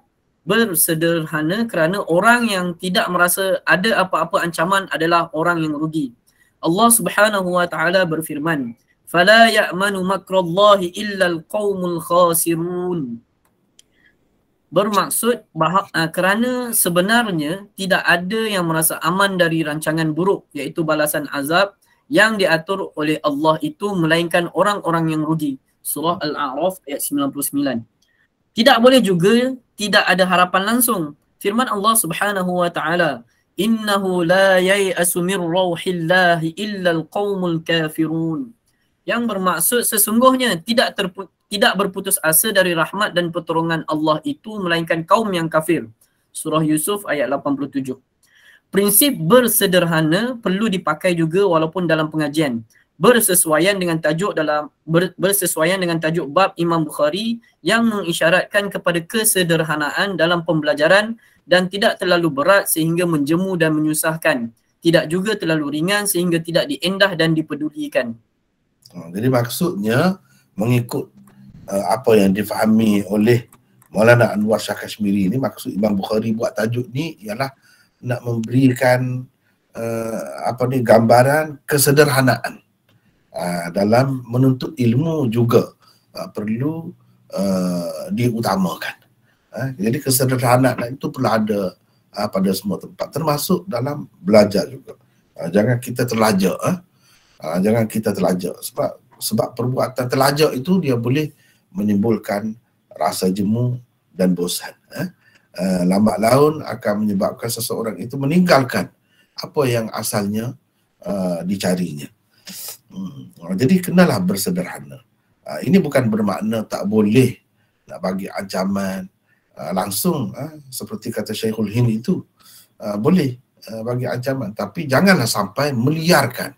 kerana orang yang tidak merasa ada apa-apa ancaman adalah orang yang rugi. Allah Subhanahu wa taala berfirman, "Fala ya'manu makrallahi illa al-qaumul khasirun." Bermaksud kerana sebenarnya tidak ada yang merasa aman dari rancangan buruk, iaitu balasan azab yang diatur oleh Allah itu melainkan orang-orang yang rugi. Surah Al-A'raf ayat 99. Tidak boleh juga tidak ada harapan langsung. Firman Allah Subhanahu wa taala, "Innahu la yai'asu min rauhillahi illa al-qaumul kafirun." Yang bermaksud sesungguhnya tidak berputus asa dari rahmat dan pertolongan Allah itu melainkan kaum yang kafir. Surah Yusuf ayat 87. Prinsip bersederhana perlu dipakai juga walaupun dalam pengajian. Bersesuaian dengan tajuk bab Imam Bukhari yang mengisyaratkan kepada kesederhanaan dalam pembelajaran dan tidak terlalu berat sehingga menjemu dan menyusahkan. Tidak juga terlalu ringan sehingga tidak diendah dan dipedulikan. Jadi maksudnya mengikut apa yang difahami oleh Maulana Anwar Shah Kashmiri ini, maksud Imam Bukhari buat tajuk ni ialah nak memberikan gambaran kesederhanaan dalam menuntut ilmu juga perlu diutamakan. Jadi kesederhanaan itu perlu ada pada semua tempat, termasuk dalam belajar juga. Jangan kita terlajak. Jangan kita terlajak sebab perbuatan terlajak itu dia boleh menimbulkan rasa jemu dan bosan. Lambat laun akan menyebabkan seseorang itu meninggalkan apa yang asalnya dicarinya. Jadi kenalah bersederhana. Ini bukan bermakna tak boleh nak bagi ancaman langsung, seperti kata Syekhul Hind itu, boleh bagi ancaman, tapi janganlah sampai meliarkan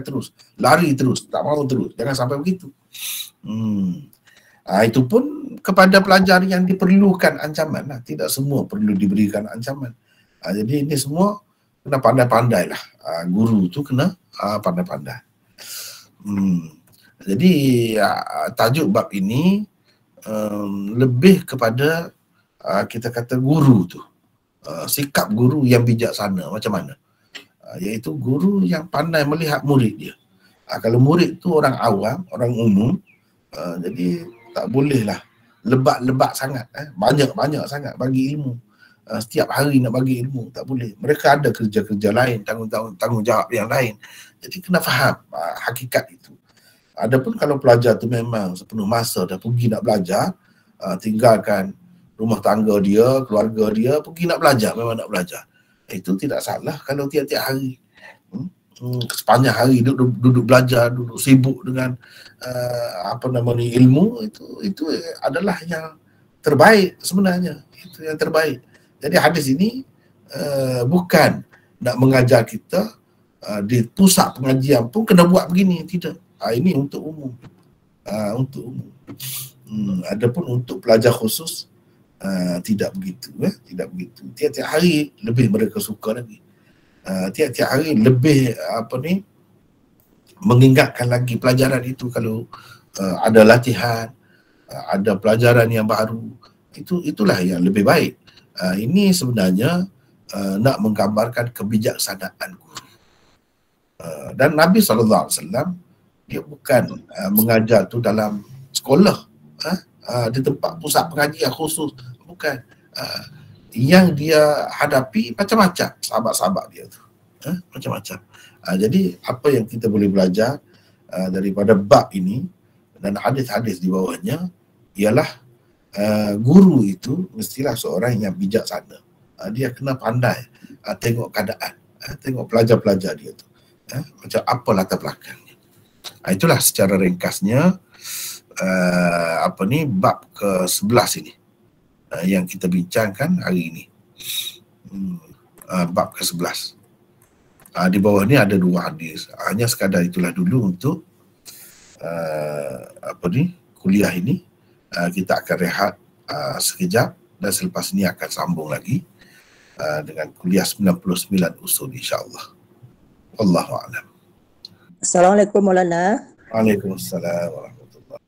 terus, lari terus, tak mau terus, jangan sampai begitu. Itu pun kepada pelajar yang diperlukan ancaman, tidak semua perlu diberikan ancaman. Jadi ini semua kena pandai-pandai lah, guru tu kena pandai-pandai. Jadi tajuk bab ini lebih kepada kita kata guru tu, sikap guru yang bijaksana macam mana, iaitu guru yang pandai melihat murid dia. Kalau murid tu orang awam, orang umum, jadi tak bolehlah lebat-lebat sangat, banyak-banyak sangat bagi ilmu, setiap hari nak bagi ilmu, tak boleh. Mereka ada kerja-kerja lain, tanggungjawab yang lain, jadi kena faham hakikat itu. Adapun kalau pelajar tu memang sepenuh masa dah pergi nak belajar, tinggalkan rumah tangga dia, keluarga dia, pergi nak belajar, memang nak belajar, itu tidak salah kalau tiap-tiap hari, sepanjang hari duduk belajar, duduk sibuk dengan ilmu, itu adalah yang terbaik sebenarnya, itu yang terbaik. Jadi hadis ini bukan nak mengajar kita di pusat pengajian pun kena buat begini, tidak. Ini untuk umum, untuk umum. Adapun untuk pelajar khusus tidak begitu, tidak begitu. Tiap-tiap hari lebih mereka suka lagi. Tiap-tiap hari lebih mengingatkan lagi pelajaran itu. Kalau ada latihan, ada pelajaran yang baru, itulah yang lebih baik. Ini sebenarnya nak menggambarkan kebijaksanaan guru. Dan Nabi SAW dia bukan mengajar tu dalam sekolah, di tempat pusat pengajian khusus, bukan. Yang dia hadapi macam-macam sahabat-sahabat dia tu, macam-macam. Jadi apa yang kita boleh belajar daripada bab ini dan hadis-hadis di bawahnya ialah guru itu mestilah seorang yang bijaksana. Dia kena pandai tengok keadaan, tengok pelajar-pelajar dia tu, macam apa latar belakangnya. Itulah secara ringkasnya bab ke-11 ini yang kita bincangkan hari ini. Bab ke-11. Di bawah ni ada 2 hadis. Hanya sekadar itulah dulu untuk kuliah ini. Kita akan rehat sekejap dan selepas ini akan sambung lagi dengan kuliah 99 usul insya-Allah. Wallahu a'lam. Assalamualaikum Maulana. Waalaikumsalam warahmatullahi.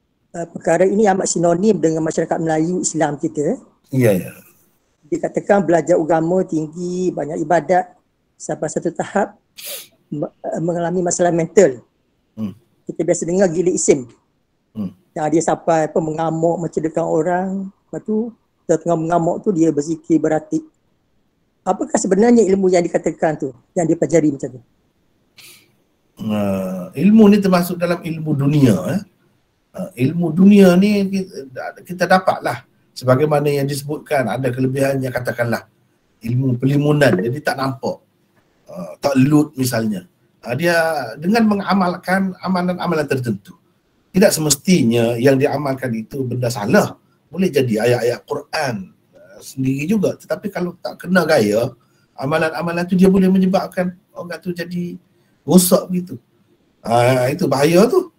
Perkara ini amat sinonim dengan masyarakat Melayu Islam kita. Ya. Dikatakan belajar agama tinggi, banyak ibadat, sampai satu tahap mengalami masalah mental. Kita biasa dengar gila isim. Yang dia sampai mengamuk, mencedakan orang. Lepas tu tengah mengamuk tu dia berzikir, beratik. Apakah sebenarnya ilmu yang dikatakan tu, yang dia pelajari macam tu? Ilmu ni termasuk dalam ilmu dunia. Ilmu dunia ni kita dapatlah sebagaimana yang disebutkan, ada kelebihannya, katakanlah ilmu pelimunan, jadi tak nampak, taklut misalnya. Dia dengan mengamalkan amalan-amalan tertentu, tidak semestinya yang diamalkan itu benda salah, boleh jadi ayat-ayat Quran sendiri juga, tetapi kalau tak kena gaya, amalan-amalan tu dia boleh menyebabkan orang tu jadi rosak begitu. Itu bahaya tu.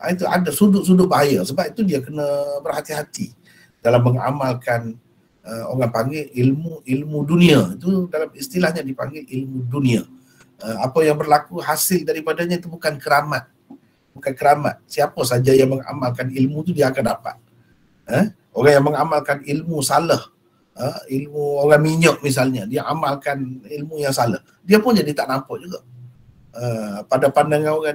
Itu ada sudut-sudut bahaya. Sebab itu dia kena berhati-hati dalam mengamalkan, orang panggil ilmu dunia. Itu dalam istilahnya dipanggil ilmu dunia. Apa yang berlaku hasil daripadanya itu bukan keramat. Bukan keramat. Siapa saja yang mengamalkan ilmu tu dia akan dapat. Orang yang mengamalkan ilmu salah, ilmu orang minyak misalnya, dia amalkan ilmu yang salah, dia pun jadi tak nampak juga. Pada pandangan orang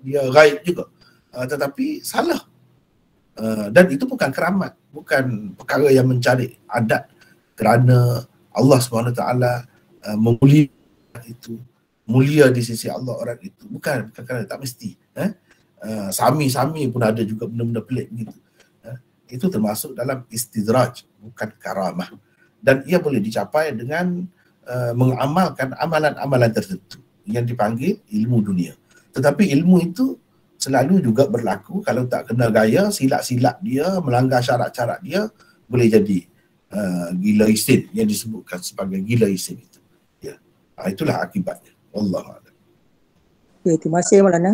dia gaib juga, tetapi salah. Dan itu bukan keramat, bukan perkara yang mencari adat, kerana Allah SWT memuliakan itu, mulia di sisi Allah orang itu, bukan kerana tak mesti. Sami-sami pun ada juga benda-benda pelik begitu. Itu termasuk dalam istidraj, bukan karamah, dan ia boleh dicapai dengan mengamalkan amalan-amalan tertentu yang dipanggil ilmu dunia. Tetapi ilmu itu selalu juga berlaku kalau tak kena gaya, silap-silap dia, melanggar syarat-syarat dia, boleh jadi gila isim yang disebutkan sebagai gila isim itu. Ya. Itulah akibatnya. Wallahualam. Okay, terima kasih Maulana.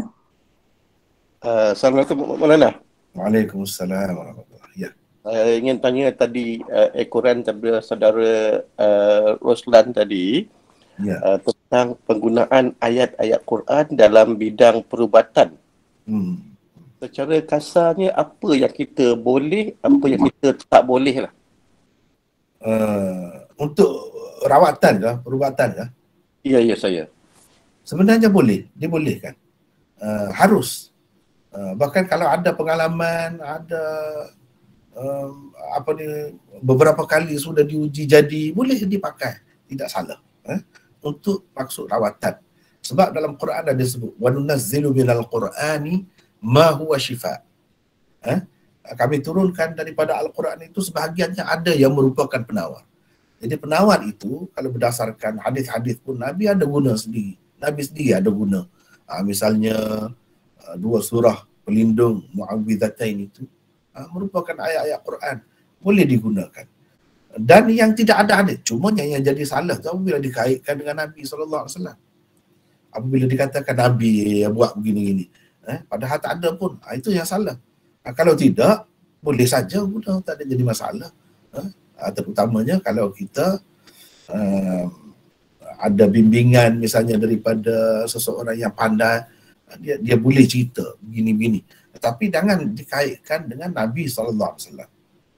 Assalamualaikum Maulana. Waalaikumsalam warahmatullahi. Ya. Saya ingin tanya tadi ekoran daripada saudara Roslan tadi tentang penggunaan ayat-ayat Quran dalam bidang perubatan. Secara kasarnya apa yang kita boleh, apa yang kita tak boleh lah? Untuk rawatan kah? Perubatan kah? Ya, saya. Sebenarnya boleh, dibolehkan. Harus. Bahkan kalau ada pengalaman, ada beberapa kali sudah diuji jadi, boleh dipakai, tidak salah. Untuk maksud rawatan. Sebab dalam Quran ada disebut wa nunazzilu minal Qur'ani ma huwa shifa. Kami turunkan daripada Al-Quran itu sebahagiannya ada yang merupakan penawar. Jadi penawar itu kalau berdasarkan hadis-hadis pun Nabi ada guna sendiri. Nabi sendiri ada guna. Misalnya 2 surah pelindung mu'awwidhatain itu merupakan ayat-ayat Quran, boleh digunakan. Dan yang tidak ada hadis, cuma yang jadi salah tu apabila dikaitkan dengan Nabi SAW. Apabila dikatakan Nabi buat begini-gini, padahal tak ada pun, itu yang salah. Kalau tidak, boleh saja guna, tak ada jadi masalah. Terutamanya kalau kita ada bimbingan misalnya daripada seseorang yang pandai, dia boleh cerita begini-begini. Tetapi jangan dikaitkan dengan Nabi SAW.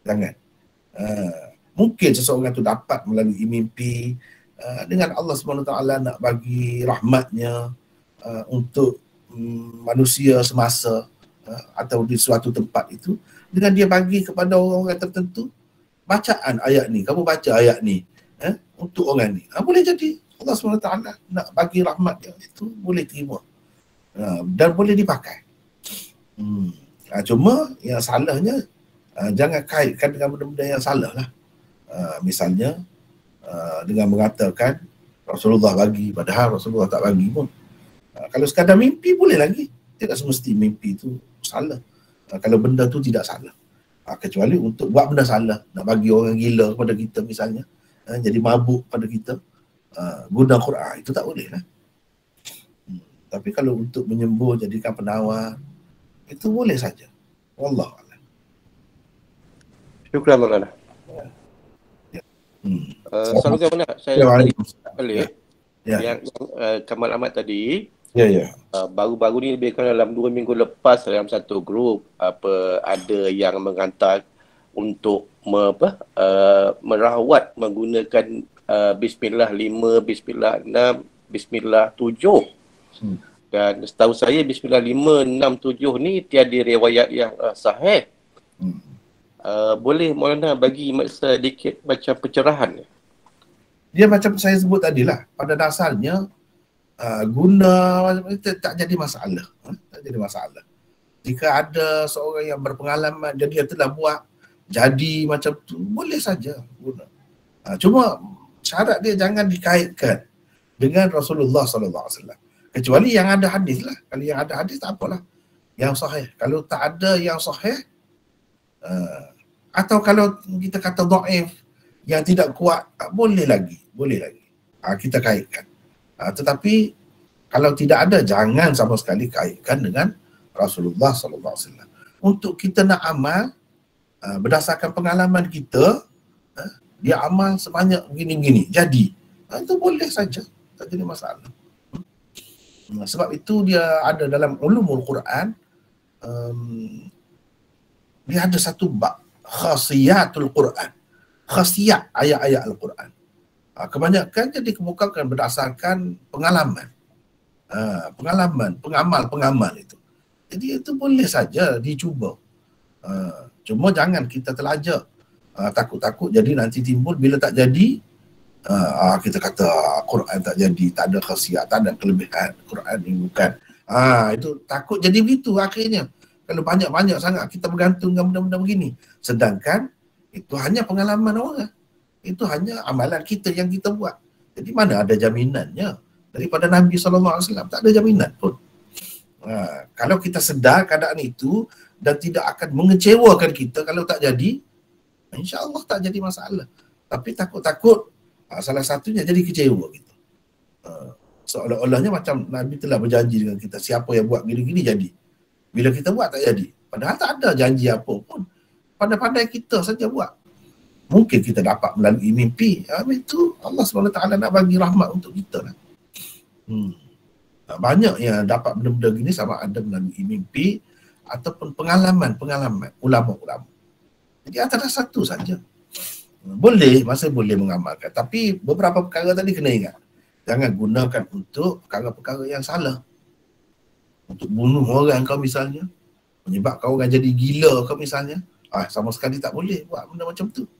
Jangan. Mungkin seseorang itu dapat melalui mimpi dengan Allah SWT nak bagi rahmatnya untuk manusia semasa atau di suatu tempat itu, dengan dia bagi kepada orang-orang tertentu bacaan ayat ni, kamu baca ayat ni untuk orang ni. Boleh jadi Allah SWT nak bagi rahmatnya, itu boleh terima. Dan boleh dipakai. Cuma yang salahnya jangan kaitkan dengan benda-benda yang salah lah. Misalnya dengan mengatakan Rasulullah bagi, padahal Rasulullah tak bagi pun. Kalau sekadar mimpi boleh lagi, tidak semesti mimpi itu salah. Kalau benda tu tidak salah, kecuali untuk buat benda salah, nak bagi orang gila kepada kita misalnya, jadi mabuk pada kita, guna Quran, itu tak boleh lah. Tapi kalau untuk menyembuh, jadikan penawar, itu boleh saja. Wallahualam. Syukran Maulana. Assalamualaikum Maulana. Saya balik. Yang Kamal Ahmad tadi. Baru-baru ni lebih kurang dalam 2 minggu lepas dalam satu grup ada yang menghantar untuk merawat menggunakan Bismillah 5, Bismillah 6, Bismillah 7. Dan setahu saya Bismillah 5, 6, 7 ni tiada riwayat yang sahih. Boleh Maulana bagi sedikit macam pencerahan? Dia macam saya sebut tadilah, pada dasarnya guna tak jadi masalah. Tak jadi masalah. Jika ada seorang yang berpengalaman dan dia telah buat jadi macam tu, boleh saja guna. Cuma syarat dia jangan dikaitkan dengan Rasulullah SAW. Kecuali yang ada hadis lah. Kalau yang ada hadis tak apalah. Yang sahih. Kalau tak ada yang sahih, atau kalau kita kata dhaif, yang tidak kuat, boleh lagi. Kita kaitkan. Tetapi kalau tidak ada, jangan sama sekali kaitkan dengan Rasulullah SAW. Untuk kita nak amal, berdasarkan pengalaman kita, dia amal sebanyak begini-begini, jadi. Itu boleh saja, tak jadi masalah. Sebab itu dia ada dalam ulumul Quran, dia ada satu bab, khasiyatul Quran. Khasiyat ayat-ayat Al-Quran. Kebanyakan jadi dikemukakan berdasarkan pengalaman. Pengamal itu. Jadi itu boleh saja dicuba. Cuma jangan kita terlajak. Takut-takut jadi nanti timbul bila tak jadi, kita kata Quran tak jadi, tak ada khasiat, tak ada kelebihan. Quran ni bukan. Itu takut jadi begitu akhirnya. Kalau banyak-banyak sangat kita bergantung dengan benda-benda begini. Sedangkan itu hanya pengalaman orang. Itu hanya amalan kita yang kita buat. Jadi mana ada jaminannya daripada Nabi SAW? Tak ada jaminan pun. Kalau kita sedar keadaan itu dan tidak akan mengecewakan kita kalau tak jadi, insya-Allah tak jadi masalah. Tapi takut-takut salah satunya jadi kecewa gitu. Seolah-olahnya macam Nabi telah berjanji dengan kita, siapa yang buat gini-gini jadi. Bila kita buat tak jadi. Padahal tak ada janji apa pun. Pandai-pandai kita saja buat. Mungkin kita dapat melalui mimpi. Itu Allah SWT nak bagi rahmat untuk kita lah. Banyak yang dapat benda-benda gini sama ada melalui mimpi ataupun pengalaman ulama-ulama. Jadi antara satu saja. Masih boleh mengamalkan. Tapi beberapa perkara tadi kena ingat. Jangan gunakan untuk perkara-perkara yang salah. Untuk bunuh orang kau misalnya. Menyebabkan orang jadi gila kau misalnya. Sama sekali tak boleh buat benda macam tu.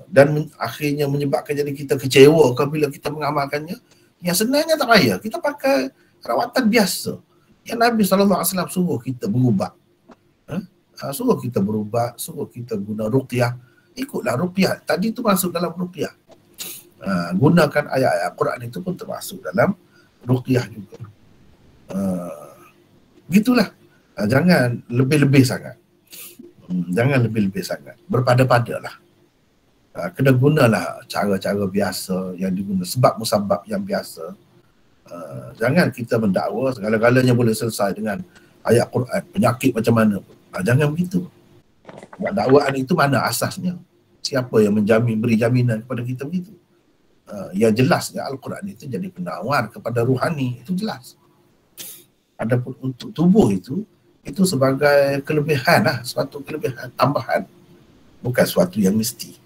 Dan akhirnya menyebabkan jadi kita kecewa bila kita mengamalkannya. Yang sebenarnya tak payah. Kita pakai rawatan biasa. Yang Nabi SAW suruh kita berubat. Suruh kita berubat, suruh kita guna ruqyah. Ikutlah ruqyah. Tadi tu masuk dalam ruqyah. Gunakan ayat-ayat Quran itu pun termasuk dalam ruqyah juga. Gitulah. Jangan lebih-lebih sangat. Jangan lebih-lebih sangat. Berpada-padalah. Kena gunalah cara-cara biasa yang diguna, sebab-musabab yang biasa. Jangan kita mendakwa segala-galanya boleh selesai dengan ayat Quran, penyakit macam mana pun. Jangan begitu. Dakwaan itu mana asasnya? Siapa yang beri jaminan kepada kita begitu? Yang jelasnya Al-Quran itu jadi penawar kepada ruhani, itu jelas. Adapun untuk tubuh itu sebagai kelebihan lah, suatu kelebihan tambahan, bukan suatu yang mesti.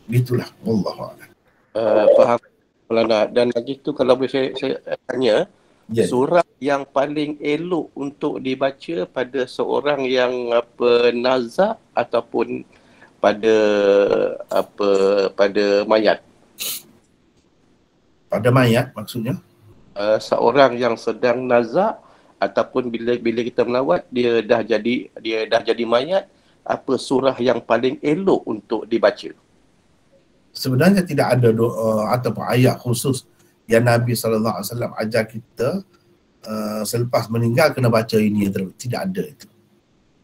Begitulah, Wallahu'alam. Faham, Maulana. Dan lagi tu kalau boleh saya tanya, surah yang paling elok untuk dibaca pada seorang yang nazak ataupun pada mayat? Pada mayat maksudnya? Seorang yang sedang nazak ataupun bila kita melawat dia dah jadi mayat, apa surah yang paling elok untuk dibaca? Sebenarnya tidak ada doa ataupun ayat khusus yang Nabi SAW ajar kita selepas meninggal kena baca ini. Tidak ada itu.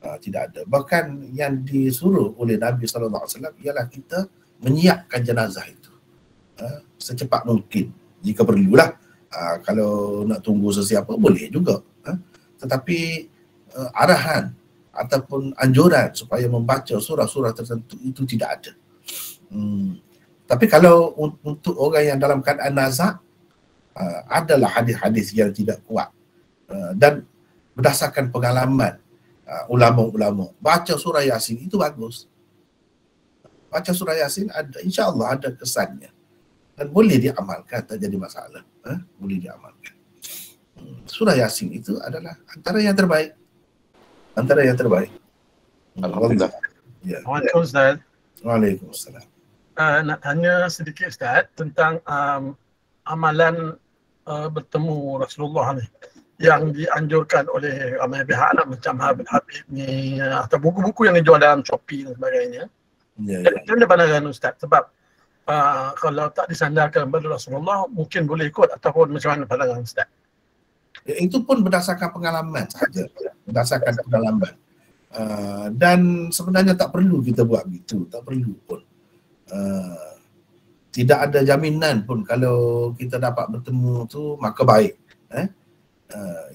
Tidak ada. Bahkan yang disuruh oleh Nabi SAW ialah kita menyiapkan jenazah itu secepat mungkin. Jika perlulah. Kalau nak tunggu sesiapa boleh juga. Tetapi arahan ataupun anjuran supaya membaca surah-surah tertentu itu tidak ada. Tapi kalau untuk orang yang dalam keadaan nazak, adalah hadis-hadis yang tidak kuat. Dan berdasarkan pengalaman ulama-ulama, baca surah Yasin itu bagus. Baca surah Yasin ada, insya-Allah ada kesannya. Dan boleh diamalkan, tak jadi masalah. Boleh diamalkan. Surah Yasin itu adalah antara yang terbaik. Alhamdulillah. Ya. Assalamualaikum Ustaz. Waalaikumsalam. Nak tanya sedikit Ustaz tentang amalan bertemu Rasulullah ni yang dianjurkan oleh ramai pihak lah, macam Habib ni atau buku-buku yang dijual dalam Shopee dan sebagainya. Macam mana pandangan Ustaz? Sebab kalau tak disandarkan kepada Rasulullah mungkin boleh ikut, ataupun macam mana pandangan Ustaz? Itu pun berdasarkan pengalaman sahaja. Berdasarkan pengalaman. Dan sebenarnya tak perlu kita buat begitu. Tak perlu pun. Tidak ada jaminan pun kalau kita dapat bertemu tu maka baik.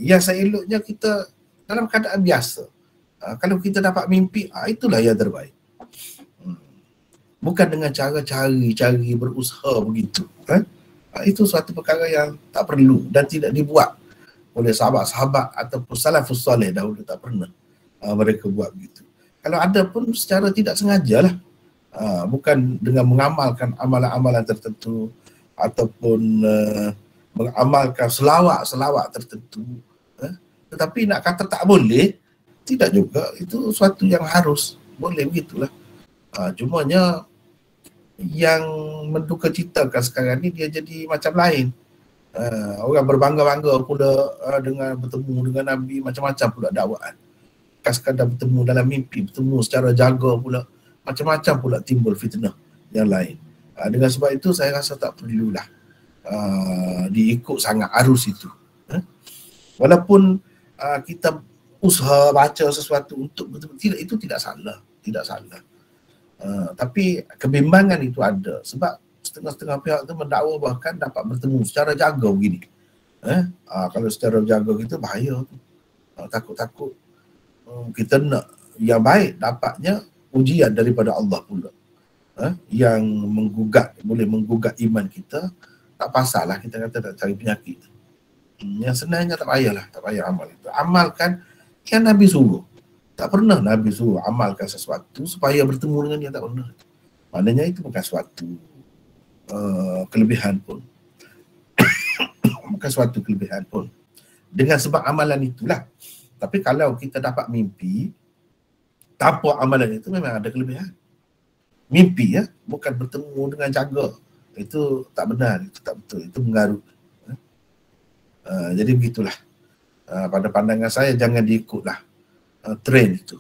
Yang seeloknya kita dalam keadaan biasa. Kalau kita dapat mimpi, itulah yang terbaik. Bukan dengan cara cari berusaha begitu. Itu suatu perkara yang tak perlu dan tidak dibuat oleh sahabat-sahabat ataupun salafus salih dahulu. Tak pernah mereka buat begitu. Kalau ada pun secara tidak sengaja lah. Bukan dengan mengamalkan amalan-amalan tertentu ataupun mengamalkan selawat tertentu. Tetapi nak kata tak boleh, tidak juga. Itu suatu yang harus. Boleh begitulah. Cumanya yang mendukacitakan sekarang ni dia jadi macam lain. Orang berbangga-bangga pula dengan bertemu dengan Nabi, macam-macam pula dakwaan. Bukan sekadar bertemu dalam mimpi, bertemu secara jaga pula, macam-macam pula timbul fitnah yang lain. Dengan sebab itu saya rasa tak perlulah diikut sangat arus itu. Walaupun kita usaha baca sesuatu untuk betul-betul, itu tidak salah, tidak salah. Tapi kebimbangan itu ada sebab setengah-setengah pihak tu mendakwa bahkan dapat bertemu secara jaga begini. Kalau secara jaga kita bahaya tu. Takut-takut kita nak yang baik dapatnya ujian daripada Allah pula. Yang boleh menggugat iman kita, tak pasalah kita kata tak cari penyakit. Yang sebenarnya tak payah amal itu. Amalkan yang Nabi suruh. Tak pernah Nabi suruh amalkan sesuatu supaya bertemu dengan dia, tak pernah. Maknanya itu bukan suatu kelebihan pun. Bukan suatu kelebihan pun. Dengan sebab amalan itulah. Tapi kalau kita dapat mimpi tanpa amalan itu, memang ada kelebihan. Mimpi bukan bertemu dengan jaga. Itu tak benar, itu tak betul, itu mengarut. Jadi begitulah. Pada pandangan saya jangan diikutlah trend itu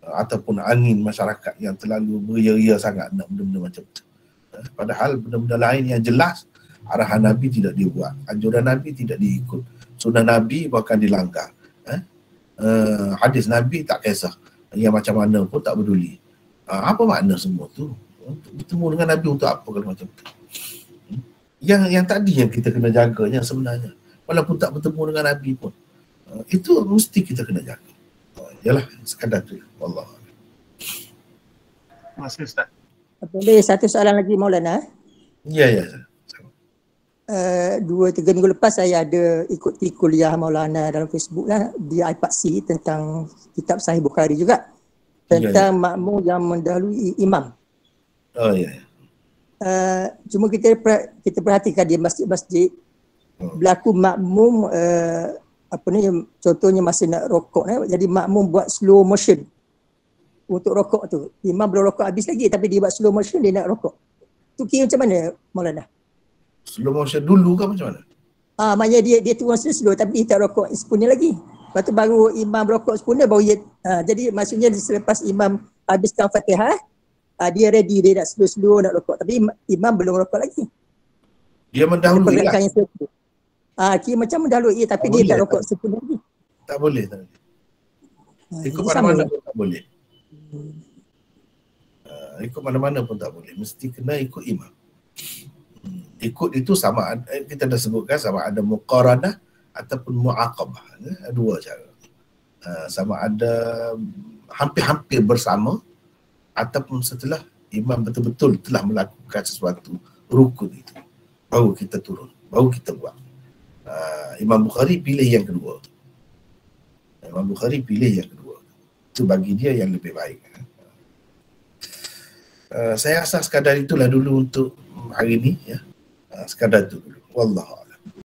ataupun angin masyarakat yang terlalu beria-ria sangat nak benda-benda macam itu. Padahal benda-benda lain yang jelas arahan Nabi tidak dibuat, anjuran Nabi tidak diikut, sunnah Nabi bahkan dilanggar. Hadis Nabi tak kisah, yang macam mana pun tak peduli. Apa makna semua tu? Untuk bertemu dengan Nabi untuk apa kalau macam tu? Yang tadi yang kita kena jaganya sebenarnya, walaupun tak bertemu dengan Nabi pun, itu mesti kita kena jaga. Yalah, sekadar tu. Wallah. Terima kasih Ustaz. Boleh satu soalan lagi Maulana? Ya. 2-3 minggu lepas saya ada ikuti kuliah Maulana dalam Facebook lah di iPad-C tentang kitab Sahih Bukhari juga. Tentang makmum yang mendahului imam. Oh ya. Cuma kita perhatikan di masjid-masjid berlaku makmum contohnya masa nak rokok jadi makmum buat slow motion untuk rokok tu. Imam belum rokok habis lagi tapi dia buat slow motion, dia nak rokok. Tu kira macam mana Maulana? Slow motion dulu ke macam mana? Maknanya dia turun slow tapi dia tak rokok sepenuhnya lagi. Lepas tu baru imam rokok sepenuhnya baru dia jadi maksudnya selepas imam habiskan Fatihah, dia ready, dia nak slow-slow nak rokok tapi imam belum rokok lagi. Dia mendahului lah. Kira macam mendahului tapi dia tak rokok sepenuhnya lagi. Tak boleh. Ikut mana-mana pun tak boleh. Ikut mana-mana pun tak boleh. Mesti kena ikut imam. Ikut itu sama, kita dah sebutkan sama ada muqaranah ataupun muaqabah. Dua cara. Sama ada hampir-hampir bersama ataupun setelah imam betul-betul telah melakukan sesuatu rukun itu, baru kita turun, baru kita buat. Imam Bukhari pilih yang kedua. Itu bagi dia yang lebih baik. Saya rasa sekadar itulah dulu untuk hari ini ya. Sekadar itu dulu. Wallahu a'lam.